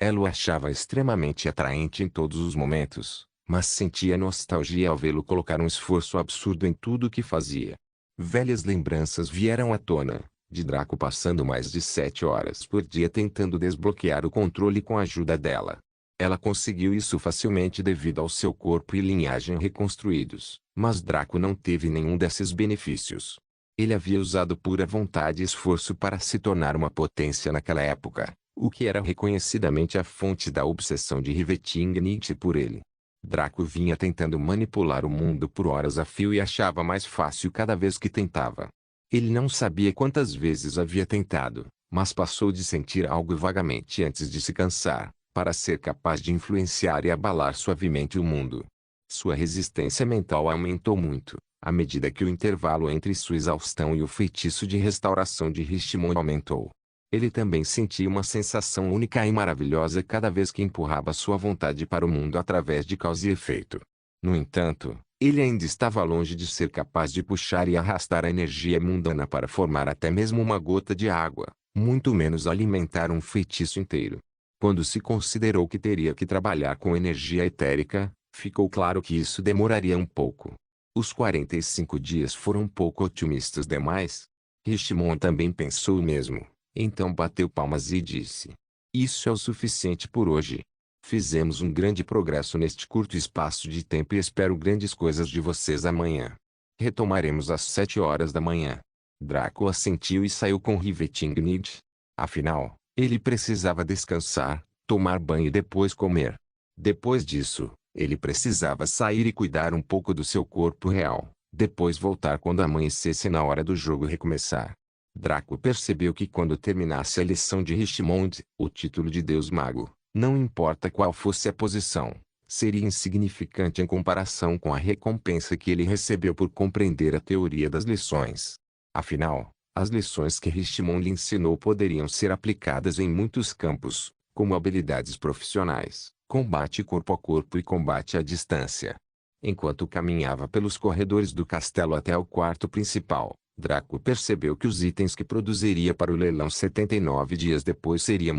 Ela o achava extremamente atraente em todos os momentos, mas sentia nostalgia ao vê-lo colocar um esforço absurdo em tudo o que fazia. Velhas lembranças vieram à tona, de Draco passando mais de 7 horas por dia tentando desbloquear o controle com a ajuda dela. Ela conseguiu isso facilmente devido ao seu corpo e linhagem reconstruídos, mas Draco não teve nenhum desses benefícios. Ele havia usado pura vontade e esforço para se tornar uma potência naquela época, o que era reconhecidamente a fonte da obsessão de Rivetingnit por ele. Draco vinha tentando manipular o mundo por horas a fio e achava mais fácil cada vez que tentava. Ele não sabia quantas vezes havia tentado, mas passou de sentir algo vagamente antes de se cansar, para ser capaz de influenciar e abalar suavemente o mundo. Sua resistência mental aumentou muito, à medida que o intervalo entre sua exaustão e o feitiço de restauração de Richmond aumentou. Ele também sentia uma sensação única e maravilhosa cada vez que empurrava sua vontade para o mundo através de causa e efeito. No entanto, Ele ainda estava longe de ser capaz de puxar e arrastar a energia mundana para formar até mesmo uma gota de água, muito menos alimentar um feitiço inteiro. Quando se considerou que teria que trabalhar com energia etérica, ficou claro que isso demoraria um pouco. Os 45 dias foram um pouco otimistas demais. Richemont também pensou o mesmo, então bateu palmas e disse: "Isso é o suficiente por hoje. Fizemos um grande progresso neste curto espaço de tempo e espero grandes coisas de vocês amanhã. Retomaremos às 7 horas da manhã." Draco assentiu e saiu com Rivetingid. Afinal, ele precisava descansar, tomar banho e depois comer. Depois disso, ele precisava sair e cuidar um pouco do seu corpo real, depois voltar quando amanhecesse na hora do jogo recomeçar. Draco percebeu que quando terminasse a lição de Richemont, o título de Deus Mago, não importa qual fosse a posição, seria insignificante em comparação com a recompensa que ele recebeu por compreender a teoria das lições. Afinal, as lições que Richemont lhe ensinou poderiam ser aplicadas em muitos campos, como habilidades profissionais, combate corpo a corpo e combate à distância. Enquanto caminhava pelos corredores do castelo até o quarto principal, Draco percebeu que os itens que produziria para o leilão 79 dias depois seriam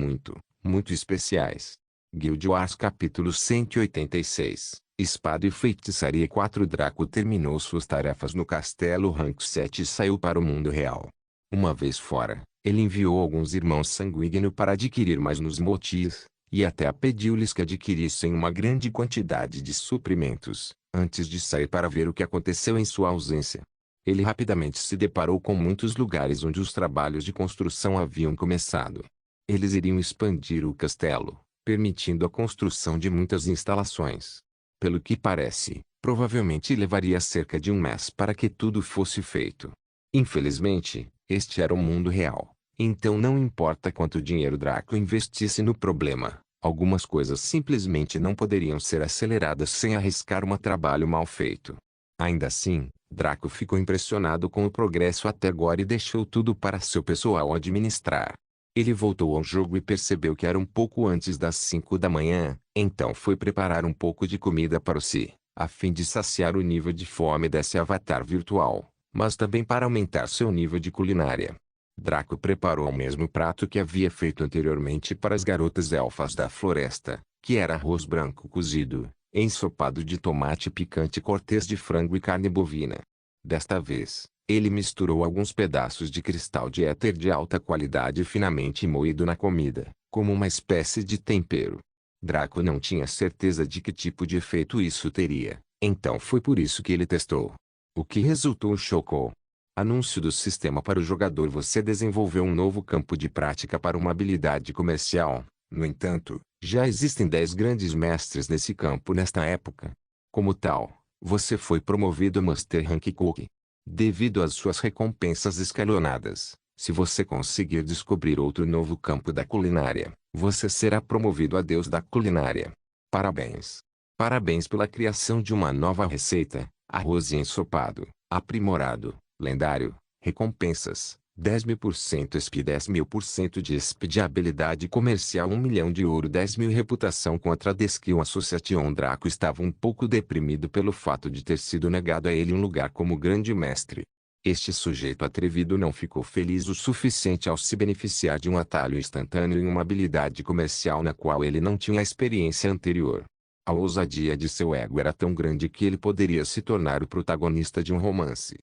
muito especiais. Guild Wars capítulo 186, Espada e Feitiçaria 4. Draco terminou suas tarefas no castelo Rank 7 e saiu para o mundo real. Uma vez fora, ele enviou alguns irmãos sanguíneos para adquirir mais nos motis, e até pediu-lhes que adquirissem uma grande quantidade de suprimentos, antes de sair para ver o que aconteceu em sua ausência. Ele rapidamente se deparou com muitos lugares onde os trabalhos de construção haviam começado. Eles iriam expandir o castelo, permitindo a construção de muitas instalações. Pelo que parece, provavelmente levaria cerca de um mês para que tudo fosse feito. Infelizmente, este era o mundo real, então não importa quanto dinheiro Draco investisse no problema, algumas coisas simplesmente não poderiam ser aceleradas sem arriscar um trabalho mal feito. Ainda assim, Draco ficou impressionado com o progresso até agora e deixou tudo para seu pessoal administrar. Ele voltou ao jogo e percebeu que era um pouco antes das 5 da manhã, então foi preparar um pouco de comida para si, a fim de saciar o nível de fome desse avatar virtual, mas também para aumentar seu nível de culinária. Draco preparou o mesmo prato que havia feito anteriormente para as garotas elfas da floresta, que era arroz branco cozido, ensopado de tomate picante e cortês de frango e carne bovina. Desta vez, ele misturou alguns pedaços de cristal de éter de alta qualidade finamente moído na comida, como uma espécie de tempero. Draco não tinha certeza de que tipo de efeito isso teria, então foi por isso que ele testou. O que resultou o chocou. Anúncio do sistema para o jogador: você desenvolveu um novo campo de prática para uma habilidade comercial. No entanto, já existem 10 grandes mestres nesse campo nesta época. Como tal, você foi promovido a Master Rank Cook. Devido às suas recompensas escalonadas, se você conseguir descobrir outro novo campo da culinária, você será promovido a Deus da Culinária. Parabéns! Parabéns pela criação de uma nova receita, arroz ensopado, aprimorado, lendário, recompensas, 10.000% ESP, 10.000% de ESP de habilidade comercial, 1 milhão de ouro, 10.000 reputação contra The Skill Association. Draco estava um pouco deprimido pelo fato de ter sido negado a ele um lugar como grande mestre. Este sujeito atrevido não ficou feliz o suficiente ao se beneficiar de um atalho instantâneo em uma habilidade comercial na qual ele não tinha experiência anterior. A ousadia de seu ego era tão grande que ele poderia se tornar o protagonista de um romance.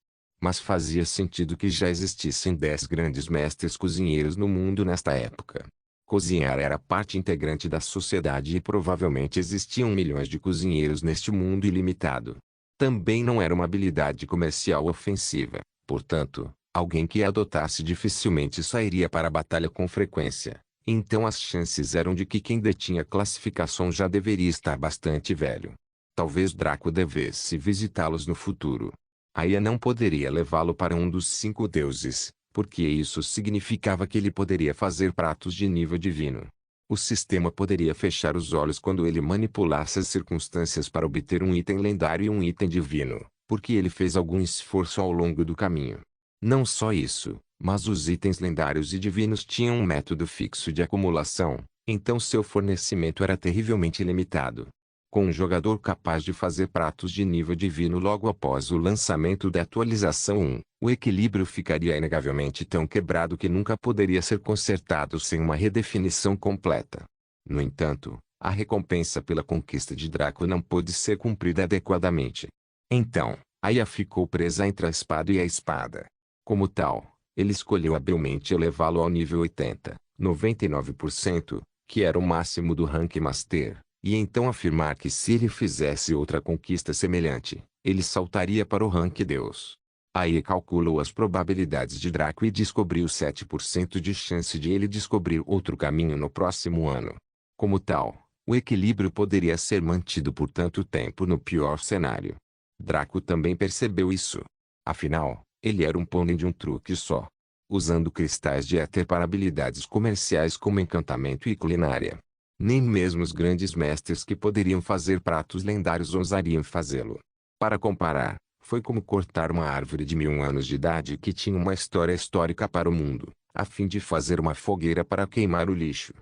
Mas fazia sentido que já existissem 10 grandes mestres cozinheiros no mundo nesta época. Cozinhar era parte integrante da sociedade e provavelmente existiam milhões de cozinheiros neste mundo ilimitado. Também não era uma habilidade comercial ofensiva, portanto, alguém que a adotasse dificilmente sairia para a batalha com frequência. Então as chances eram de que quem detinha a classificação já deveria estar bastante velho. Talvez Draco devesse visitá-los no futuro. Aya não poderia levá-lo para um dos 5 deuses, porque isso significava que ele poderia fazer pratos de nível divino. O sistema poderia fechar os olhos quando ele manipulasse as circunstâncias para obter um item lendário e um item divino, porque ele fez algum esforço ao longo do caminho. Não só isso, mas os itens lendários e divinos tinham um método fixo de acumulação, então seu fornecimento era terrivelmente limitado. Com um jogador capaz de fazer pratos de nível divino logo após o lançamento da atualização 1, o equilíbrio ficaria inegavelmente tão quebrado que nunca poderia ser consertado sem uma redefinição completa. No entanto, a recompensa pela conquista de Draco não pôde ser cumprida adequadamente. Então, Aya ficou presa entre a espada e a espada. Como tal, ele escolheu habilmente elevá-lo ao nível 80, 99%, que era o máximo do rank Master, e então afirmar que se ele fizesse outra conquista semelhante, ele saltaria para o rank Deus. Aí calculou as probabilidades de Draco e descobriu 7% de chance de ele descobrir outro caminho no próximo ano. Como tal, o equilíbrio poderia ser mantido por tanto tempo no pior cenário. Draco também percebeu isso. Afinal, ele era um pônei de um truque só. Usando cristais de éter para habilidades comerciais como encantamento e culinária. Nem mesmo os grandes mestres que poderiam fazer pratos lendários ousariam fazê-lo. Para comparar, foi como cortar uma árvore de 1000 anos de idade que tinha uma história histórica para o mundo, a fim de fazer uma fogueira para queimar o lixo.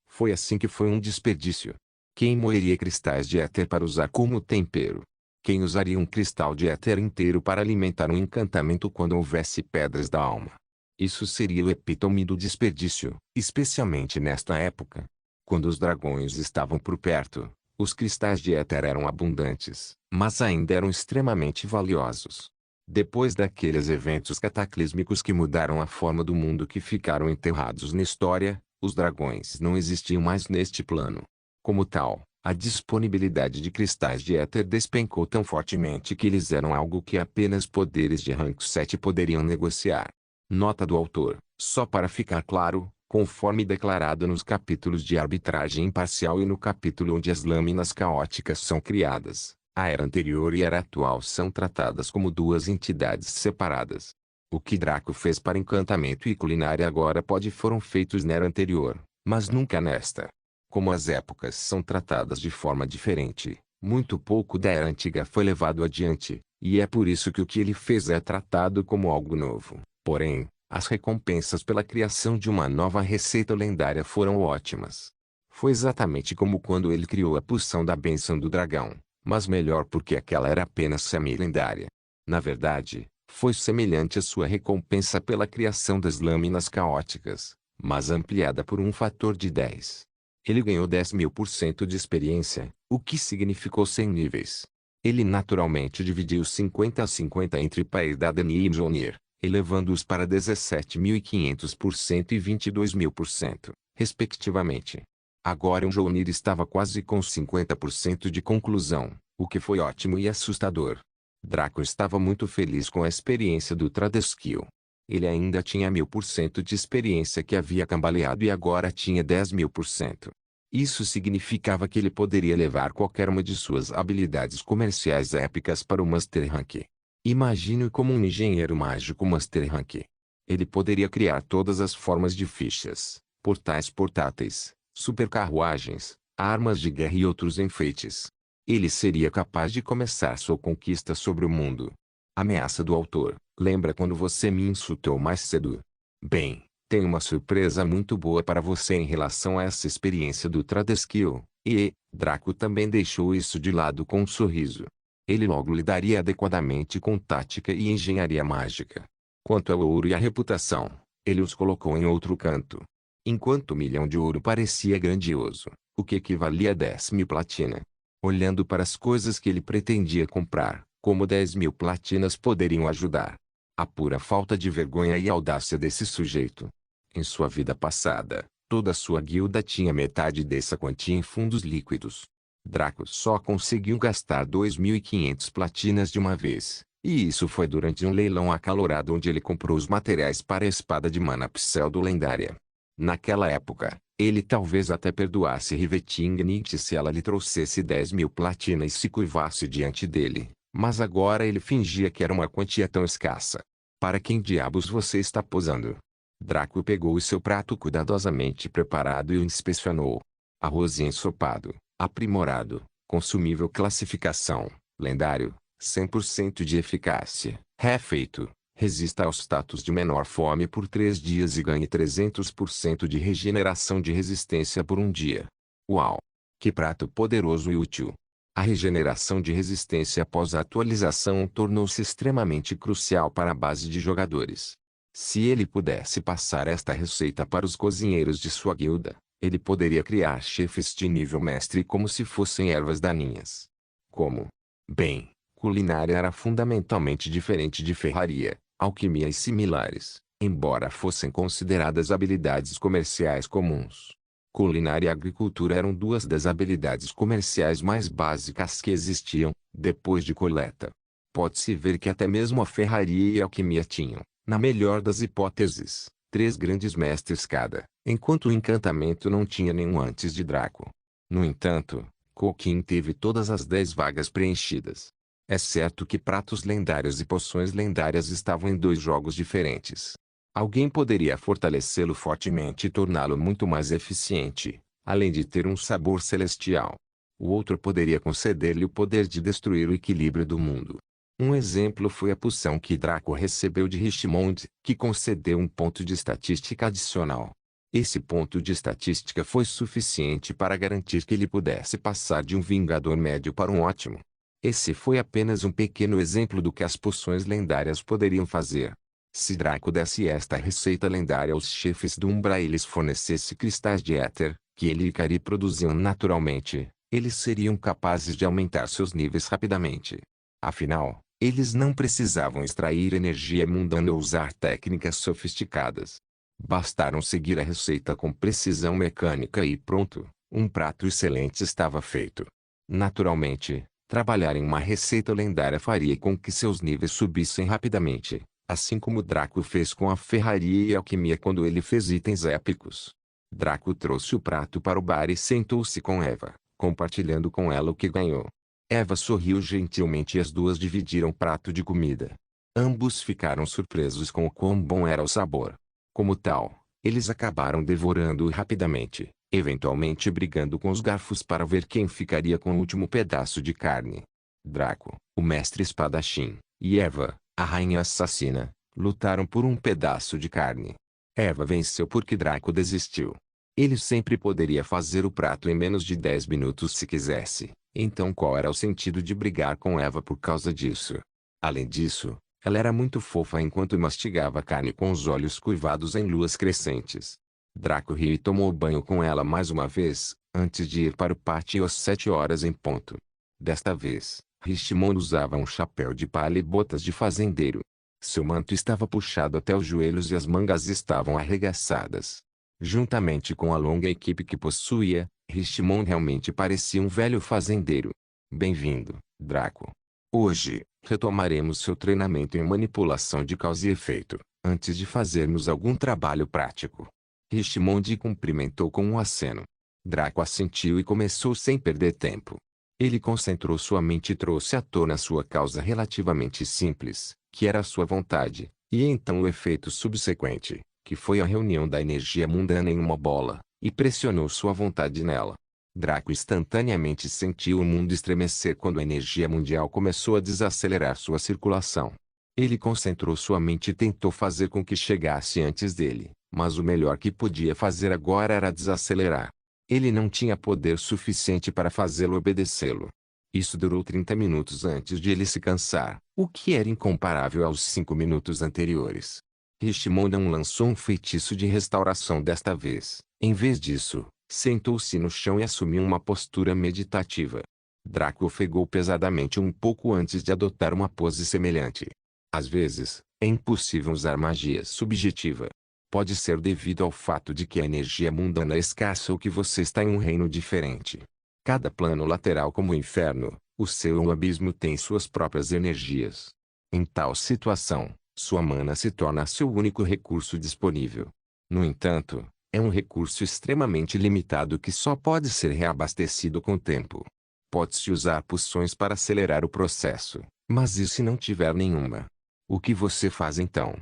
Foi assim que foi um desperdício. Quem moeria cristais de éter para usar como tempero? Quem usaria um cristal de éter inteiro para alimentar um encantamento quando houvesse pedras da alma? Isso seria o epítome do desperdício, especialmente nesta época. Quando os dragões estavam por perto, os cristais de éter eram abundantes, mas ainda eram extremamente valiosos. Depois daqueles eventos cataclísmicos que mudaram a forma do mundo que ficaram enterrados na história, os dragões não existiam mais neste plano. Como tal, a disponibilidade de cristais de éter despencou tão fortemente que eles eram algo que apenas poderes de rank 7 poderiam negociar. Nota do autor, só para ficar claro, conforme declarado nos capítulos de arbitragem imparcial e no capítulo onde as lâminas caóticas são criadas, a era anterior e a era atual são tratadas como duas entidades separadas. O que Draco fez para encantamento e culinária agora foram feitos na era anterior, mas nunca nesta. Como as épocas são tratadas de forma diferente, muito pouco da era antiga foi levado adiante, e é por isso que o que ele fez é tratado como algo novo. Porém, as recompensas pela criação de uma nova receita lendária foram ótimas. Foi exatamente como quando ele criou a poção da bênção do dragão, mas melhor porque aquela era apenas semi-lendária. Na verdade, foi semelhante à sua recompensa pela criação das lâminas caóticas, mas ampliada por um fator de 10. Ele ganhou 10.000% de experiência, o que significou 100 níveis. Ele naturalmente dividiu 50 a 50 entre Paedaden e Mjolnir, elevando-os para 17.500% e 22.000%, respectivamente. Agora o Mjolnir estava quase com 50% de conclusão, o que foi ótimo e assustador. Draco estava muito feliz com a experiência do Tradeskill. Ele ainda tinha 1000% de experiência que havia cambaleado e agora tinha 10.000%. Isso significava que ele poderia levar qualquer uma de suas habilidades comerciais épicas para o Master Rank. Imagine-o como um engenheiro mágico Master Rank. Ele poderia criar todas as formas de fichas, portais portáteis, supercarruagens, armas de guerra e outros enfeites. Ele seria capaz de começar sua conquista sobre o mundo. Ameaça do autor: lembra quando você me insultou mais cedo? Bem, tenho uma surpresa muito boa para você em relação a essa experiência do Tradeskill. E Draco também deixou isso de lado com um sorriso. Ele logo lidaria adequadamente com tática e engenharia mágica. Quanto ao ouro e à reputação, ele os colocou em outro canto. Enquanto o 1.000.000 de ouro parecia grandioso, o que equivalia a 10.000 platina. Olhando para as coisas que ele pretendia comprar, como 10.000 platinas poderiam ajudar. A pura falta de vergonha e audácia desse sujeito. Em sua vida passada, toda a sua guilda tinha metade dessa quantia em fundos líquidos. Draco só conseguiu gastar 2.500 platinas de uma vez, e isso foi durante um leilão acalorado onde ele comprou os materiais para a espada de mana pseudo-lendária. Naquela época, ele talvez até perdoasse Rivetingnit se ela lhe trouxesse 10.000 platinas e se curvasse diante dele, mas agora ele fingia que era uma quantia tão escassa. Para quem diabos você está posando? Draco pegou o seu prato cuidadosamente preparado e o inspecionou. Arroz ensopado, aprimorado, consumível classificação, lendário, 100% de eficácia, refeito, resista aos status de menor fome por 3 dias e ganhe 300% de regeneração de resistência por um dia. Uau! Que prato poderoso e útil! A regeneração de resistência após a atualização tornou-se extremamente crucial para a base de jogadores. Se ele pudesse passar esta receita para os cozinheiros de sua guilda, ele poderia criar chefes de nível mestre como se fossem ervas daninhas. Como? Bem, culinária era fundamentalmente diferente de ferraria, alquimia e similares, embora fossem consideradas habilidades comerciais comuns. Culinária e agricultura eram duas das habilidades comerciais mais básicas que existiam, depois de coleta. Pode-se ver que até mesmo a ferraria e a alquimia tinham, na melhor das hipóteses, 3 grandes mestres cada, enquanto o encantamento não tinha nenhum antes de Draco. No entanto, Tolkien teve todas as 10 vagas preenchidas. É certo que pratos lendários e poções lendárias estavam em 2 jogos diferentes. Alguém poderia fortalecê-lo fortemente e torná-lo muito mais eficiente, além de ter um sabor celestial. O outro poderia conceder-lhe o poder de destruir o equilíbrio do mundo. Um exemplo foi a poção que Draco recebeu de Richmond, que concedeu um ponto de estatística adicional. Esse ponto de estatística foi suficiente para garantir que ele pudesse passar de um Vingador médio para um ótimo. Esse foi apenas um pequeno exemplo do que as poções lendárias poderiam fazer. Se Draco desse esta receita lendária aos chefes do Umbra e lhes fornecesse cristais de éter, que ele e Ikari produziam naturalmente, eles seriam capazes de aumentar seus níveis rapidamente. Afinal, eles não precisavam extrair energia mundana ou usar técnicas sofisticadas. Bastaram seguir a receita com precisão mecânica e pronto, um prato excelente estava feito. Naturalmente, trabalhar em uma receita lendária faria com que seus níveis subissem rapidamente, assim como Draco fez com a ferraria e a alquimia quando ele fez itens épicos. Draco trouxe o prato para o bar e sentou-se com Eva, compartilhando com ela o que ganhou. Eva sorriu gentilmente e as duas dividiram o prato de comida. Ambos ficaram surpresos com o quão bom era o sabor. Como tal, eles acabaram devorando-o rapidamente, eventualmente brigando com os garfos para ver quem ficaria com o último pedaço de carne. Draco, o mestre espadachim, e Eva, a rainha assassina, lutaram por um pedaço de carne. Eva venceu porque Draco desistiu. Ele sempre poderia fazer o prato em menos de 10 minutos se quisesse, então qual era o sentido de brigar com Eva por causa disso? Além disso, ela era muito fofa enquanto mastigava a carne com os olhos curvados em luas crescentes. Draco riu e tomou banho com ela mais uma vez, antes de ir para o pátio às 7 horas em ponto. Desta vez, Richmond usava um chapéu de palha e botas de fazendeiro. Seu manto estava puxado até os joelhos e as mangas estavam arregaçadas. Juntamente com a longa equipe que possuía, Richmond realmente parecia um velho fazendeiro. Bem-vindo, Draco. Hoje, retomaremos seu treinamento em manipulação de causa e efeito, antes de fazermos algum trabalho prático. Richmond cumprimentou com um aceno. Draco assentiu e começou sem perder tempo. Ele concentrou sua mente e trouxe à tona sua causa relativamente simples, que era a sua vontade, e então o efeito subsequente, que foi a reunião da energia mundana em uma bola, e pressionou sua vontade nela. Draco instantaneamente sentiu o mundo estremecer quando a energia mundial começou a desacelerar sua circulação. Ele concentrou sua mente e tentou fazer com que chegasse antes dele, mas o melhor que podia fazer agora era desacelerar. Ele não tinha poder suficiente para fazê-lo obedecê-lo. Isso durou 30 minutos antes de ele se cansar, o que era incomparável aos 5 minutos anteriores. Richmond não lançou um feitiço de restauração desta vez. Em vez disso, sentou-se no chão e assumiu uma postura meditativa. Draco ofegou pesadamente um pouco antes de adotar uma pose semelhante. Às vezes, é impossível usar magia subjetiva. Pode ser devido ao fato de que a energia mundana é escassa ou que você está em um reino diferente. Cada plano lateral como o inferno, o céu ou o abismo tem suas próprias energias. Em tal situação, sua mana se torna seu único recurso disponível. No entanto, é um recurso extremamente limitado que só pode ser reabastecido com o tempo. Pode-se usar poções para acelerar o processo, mas e se não tiver nenhuma? O que você faz então?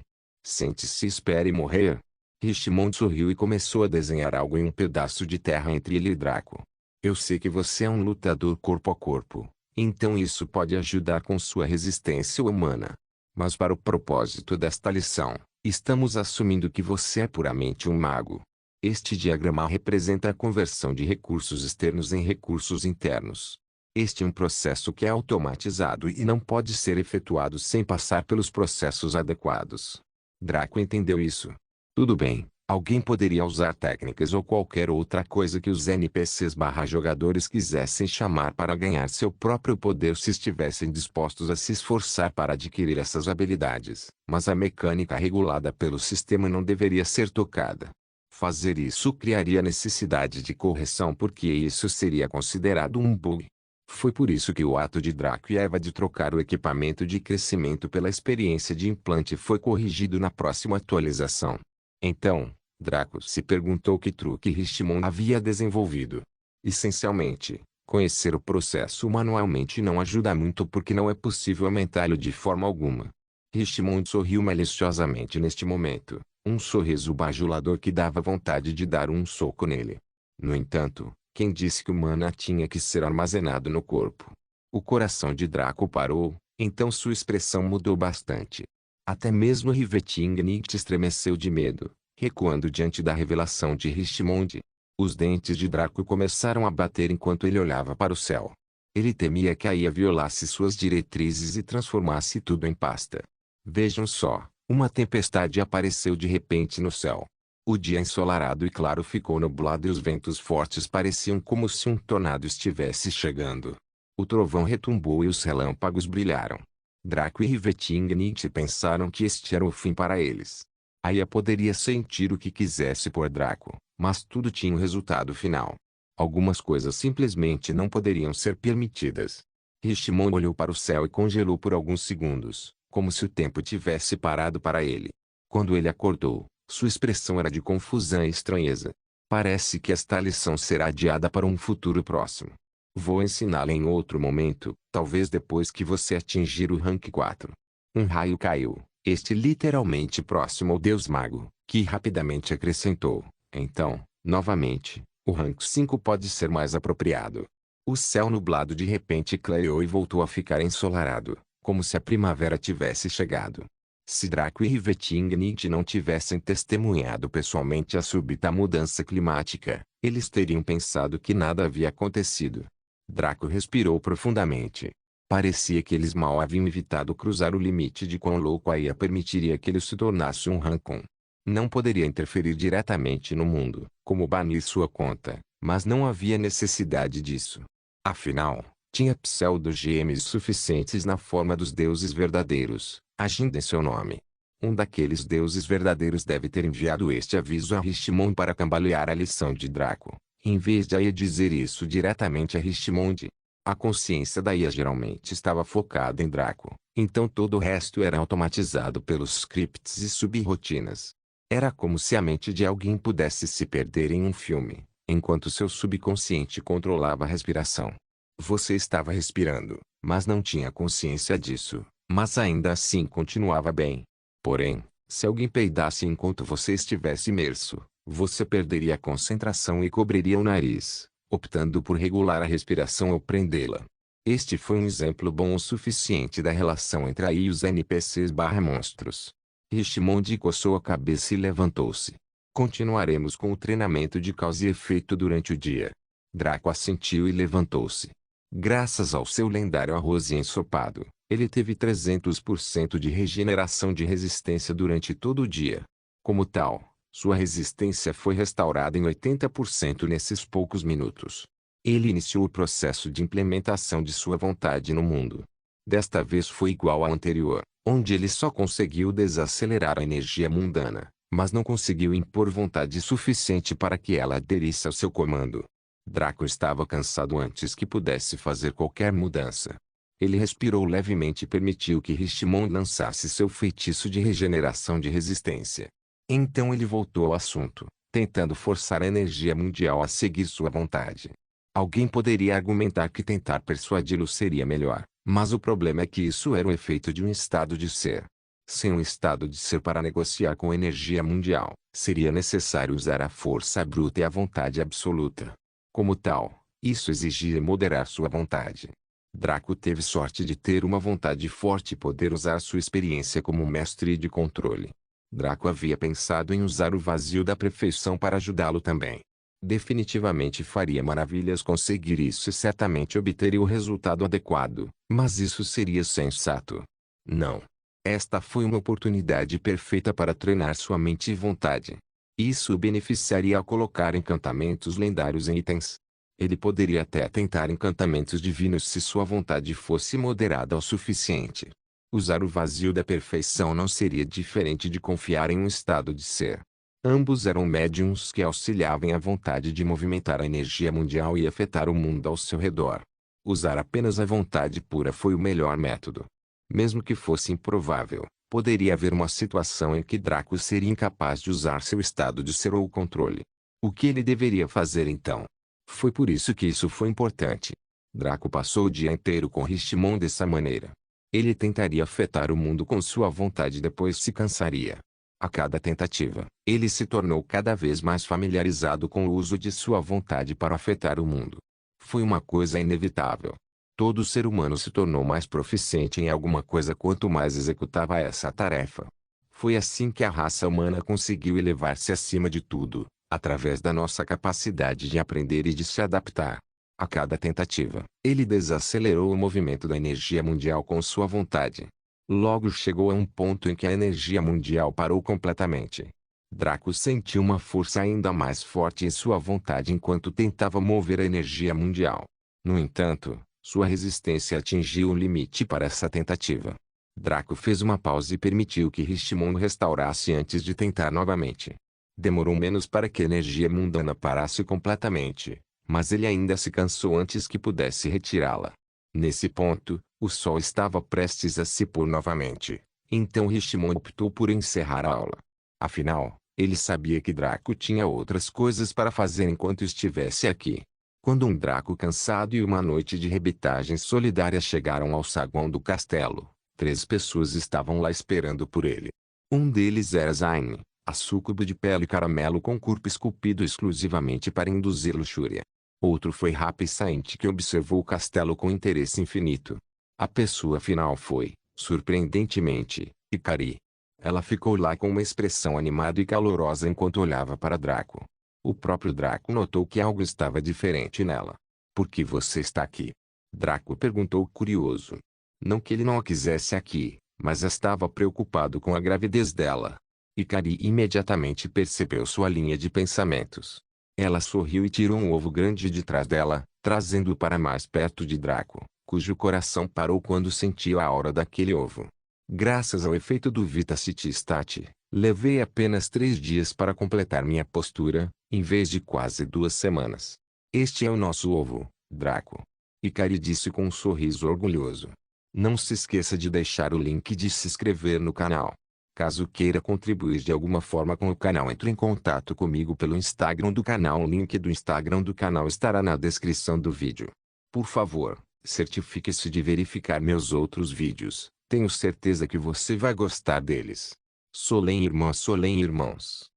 Sente-se e espere morrer? Richmond sorriu e começou a desenhar algo em um pedaço de terra entre ele e Draco. Eu sei que você é um lutador corpo a corpo, então isso pode ajudar com sua resistência humana. Mas para o propósito desta lição, estamos assumindo que você é puramente um mago. Este diagrama representa a conversão de recursos externos em recursos internos. Este é um processo que é automatizado e não pode ser efetuado sem passar pelos processos adequados. Draco entendeu isso. Tudo bem, alguém poderia usar técnicas ou qualquer outra coisa que os NPCs/jogadores quisessem chamar para ganhar seu próprio poder se estivessem dispostos a se esforçar para adquirir essas habilidades. Mas a mecânica regulada pelo sistema não deveria ser tocada. Fazer isso criaria necessidade de correção porque isso seria considerado um bug. Foi por isso que o ato de Draco e Eva de trocar o equipamento de crescimento pela experiência de implante foi corrigido na próxima atualização. Então, Draco se perguntou que truque Richmond havia desenvolvido. Essencialmente, conhecer o processo manualmente não ajuda muito porque não é possível aumentá-lo de forma alguma. Richmond sorriu maliciosamente neste momento, um sorriso bajulador que dava vontade de dar um soco nele. No entanto, quem disse que o mana tinha que ser armazenado no corpo? O coração de Draco parou, então sua expressão mudou bastante. Até mesmo Rivetingnicht estremeceu de medo, recuando diante da revelação de Richmond. Os dentes de Draco começaram a bater enquanto ele olhava para o céu. Ele temia que a IA violasse suas diretrizes e transformasse tudo em pasta. Vejam só, uma tempestade apareceu de repente no céu. O dia ensolarado e claro ficou nublado e os ventos fortes pareciam como se um tornado estivesse chegando. O trovão retumbou e os relâmpagos brilharam. Draco e Rivetingnicht pensaram que este era o fim para eles. A IA poderia sentir o que quisesse por Draco, mas tudo tinha um resultado final. Algumas coisas simplesmente não poderiam ser permitidas. Richmond olhou para o céu e congelou por alguns segundos, como se o tempo tivesse parado para ele. Quando ele acordou, sua expressão era de confusão e estranheza. Parece que esta lição será adiada para um futuro próximo. Vou ensiná-la em outro momento, talvez depois que você atingir o rank 4. Um raio caiu, este literalmente próximo ao Deus Mago, que rapidamente acrescentou. Então, novamente, o rank 5 pode ser mais apropriado. O céu nublado de repente clareou e voltou a ficar ensolarado, como se a primavera tivesse chegado. Se Draco e Rivetingnicht não tivessem testemunhado pessoalmente a súbita mudança climática, eles teriam pensado que nada havia acontecido. Draco respirou profundamente. Parecia que eles mal haviam evitado cruzar o limite de quão louco a IA permitiria que ele se tornasse um Rancon. Não poderia interferir diretamente no mundo, como banir sua conta, mas não havia necessidade disso. Afinal, tinha pseudo-GMs suficientes na forma dos deuses verdadeiros, agindo em seu nome. Um daqueles deuses verdadeiros deve ter enviado este aviso a Richmond para cambalear a lição de Draco, em vez de a IA dizer isso diretamente a Richmond. A consciência da IA geralmente estava focada em Draco, então todo o resto era automatizado pelos scripts e subrrotinas. Era como se a mente de alguém pudesse se perder em um filme, enquanto seu subconsciente controlava a respiração. Você estava respirando, mas não tinha consciência disso, mas ainda assim continuava bem. Porém, se alguém peidasse enquanto você estivesse imerso, você perderia a concentração e cobriria o nariz, optando por regular a respiração ou prendê-la. Este foi um exemplo bom o suficiente da relação entre a IA e os NPCs/monstros. Richmond coçou a cabeça e levantou-se. Continuaremos com o treinamento de causa e efeito durante o dia. Draco assentiu e levantou-se. Graças ao seu lendário arroz ensopado, ele teve 300% de regeneração de resistência durante todo o dia. Como tal, sua resistência foi restaurada em 80% nesses poucos minutos. Ele iniciou o processo de implementação de sua vontade no mundo. Desta vez foi igual ao anterior, onde ele só conseguiu desacelerar a energia mundana, mas não conseguiu impor vontade suficiente para que ela aderisse ao seu comando. Draco estava cansado antes que pudesse fazer qualquer mudança. Ele respirou levemente e permitiu que Richmond lançasse seu feitiço de regeneração de resistência. Então ele voltou ao assunto, tentando forçar a energia mundial a seguir sua vontade. Alguém poderia argumentar que tentar persuadi-lo seria melhor, mas o problema é que isso era o efeito de um estado de ser. Sem um estado de ser para negociar com a energia mundial, seria necessário usar a força bruta e a vontade absoluta. Como tal, isso exigia moderar sua vontade. Draco teve sorte de ter uma vontade forte e poder usar sua experiência como mestre de controle. Draco havia pensado em usar o vazio da perfeição para ajudá-lo também. Definitivamente faria maravilhas conseguir isso e certamente obteria o resultado adequado, mas isso seria sensato? Não. Esta foi uma oportunidade perfeita para treinar sua mente e vontade. Isso o beneficiaria ao colocar encantamentos lendários em itens. Ele poderia até tentar encantamentos divinos se sua vontade fosse moderada o suficiente. Usar o vazio da perfeição não seria diferente de confiar em um estado de ser. Ambos eram médiums que auxiliavam a vontade de movimentar a energia mundial e afetar o mundo ao seu redor. Usar apenas a vontade pura foi o melhor método. Mesmo que fosse improvável, poderia haver uma situação em que Draco seria incapaz de usar seu estado de ser ou o controle. O que ele deveria fazer então? Foi por isso que isso foi importante. Draco passou o dia inteiro com Richemont dessa maneira. Ele tentaria afetar o mundo com sua vontade e depois se cansaria. A cada tentativa, ele se tornou cada vez mais familiarizado com o uso de sua vontade para afetar o mundo. Foi uma coisa inevitável. Todo ser humano se tornou mais proficiente em alguma coisa quanto mais executava essa tarefa. Foi assim que a raça humana conseguiu elevar-se acima de tudo, através da nossa capacidade de aprender e de se adaptar. A cada tentativa, ele desacelerou o movimento da energia mundial com sua vontade. Logo chegou a um ponto em que a energia mundial parou completamente. Draco sentiu uma força ainda mais forte em sua vontade enquanto tentava mover a energia mundial. No entanto, sua resistência atingiu um limite para essa tentativa. Draco fez uma pausa e permitiu que Richemont restaurasse antes de tentar novamente. Demorou menos para que a energia mundana parasse completamente, mas ele ainda se cansou antes que pudesse retirá-la. Nesse ponto, o sol estava prestes a se pôr novamente, então Richemont optou por encerrar a aula. Afinal, ele sabia que Draco tinha outras coisas para fazer enquanto estivesse aqui. Quando um Draco cansado e uma noite de rebitagem solidária chegaram ao saguão do castelo, 3 pessoas estavam lá esperando por ele. Um deles era Zayn, a súcubo de pele caramelo com corpo esculpido exclusivamente para induzir luxúria. Outro foi Happy Saint, que observou o castelo com interesse infinito. A pessoa final foi, surpreendentemente, Hikari. Ela ficou lá com uma expressão animada e calorosa enquanto olhava para Draco. O próprio Draco notou que algo estava diferente nela. "Por que você está aqui?" Draco perguntou curioso. Não que ele não a quisesse aqui, mas estava preocupado com a gravidez dela. Hikari imediatamente percebeu sua linha de pensamentos. Ela sorriu e tirou um ovo grande de trás dela, trazendo-o para mais perto de Draco, cujo coração parou quando sentiu a aura daquele ovo. Graças ao efeito do Vitacity Stat, levei apenas 3 dias para completar minha postura, em vez de quase 2 semanas. Este é o nosso ovo, Draco. Hikari disse com um sorriso orgulhoso. Não se esqueça de deixar o link de se inscrever no canal. Caso queira contribuir de alguma forma com o canal, entre em contato comigo pelo Instagram do canal. O link do Instagram do canal estará na descrição do vídeo. Por favor, certifique-se de verificar meus outros vídeos. Tenho certeza que você vai gostar deles. Solem irmãos.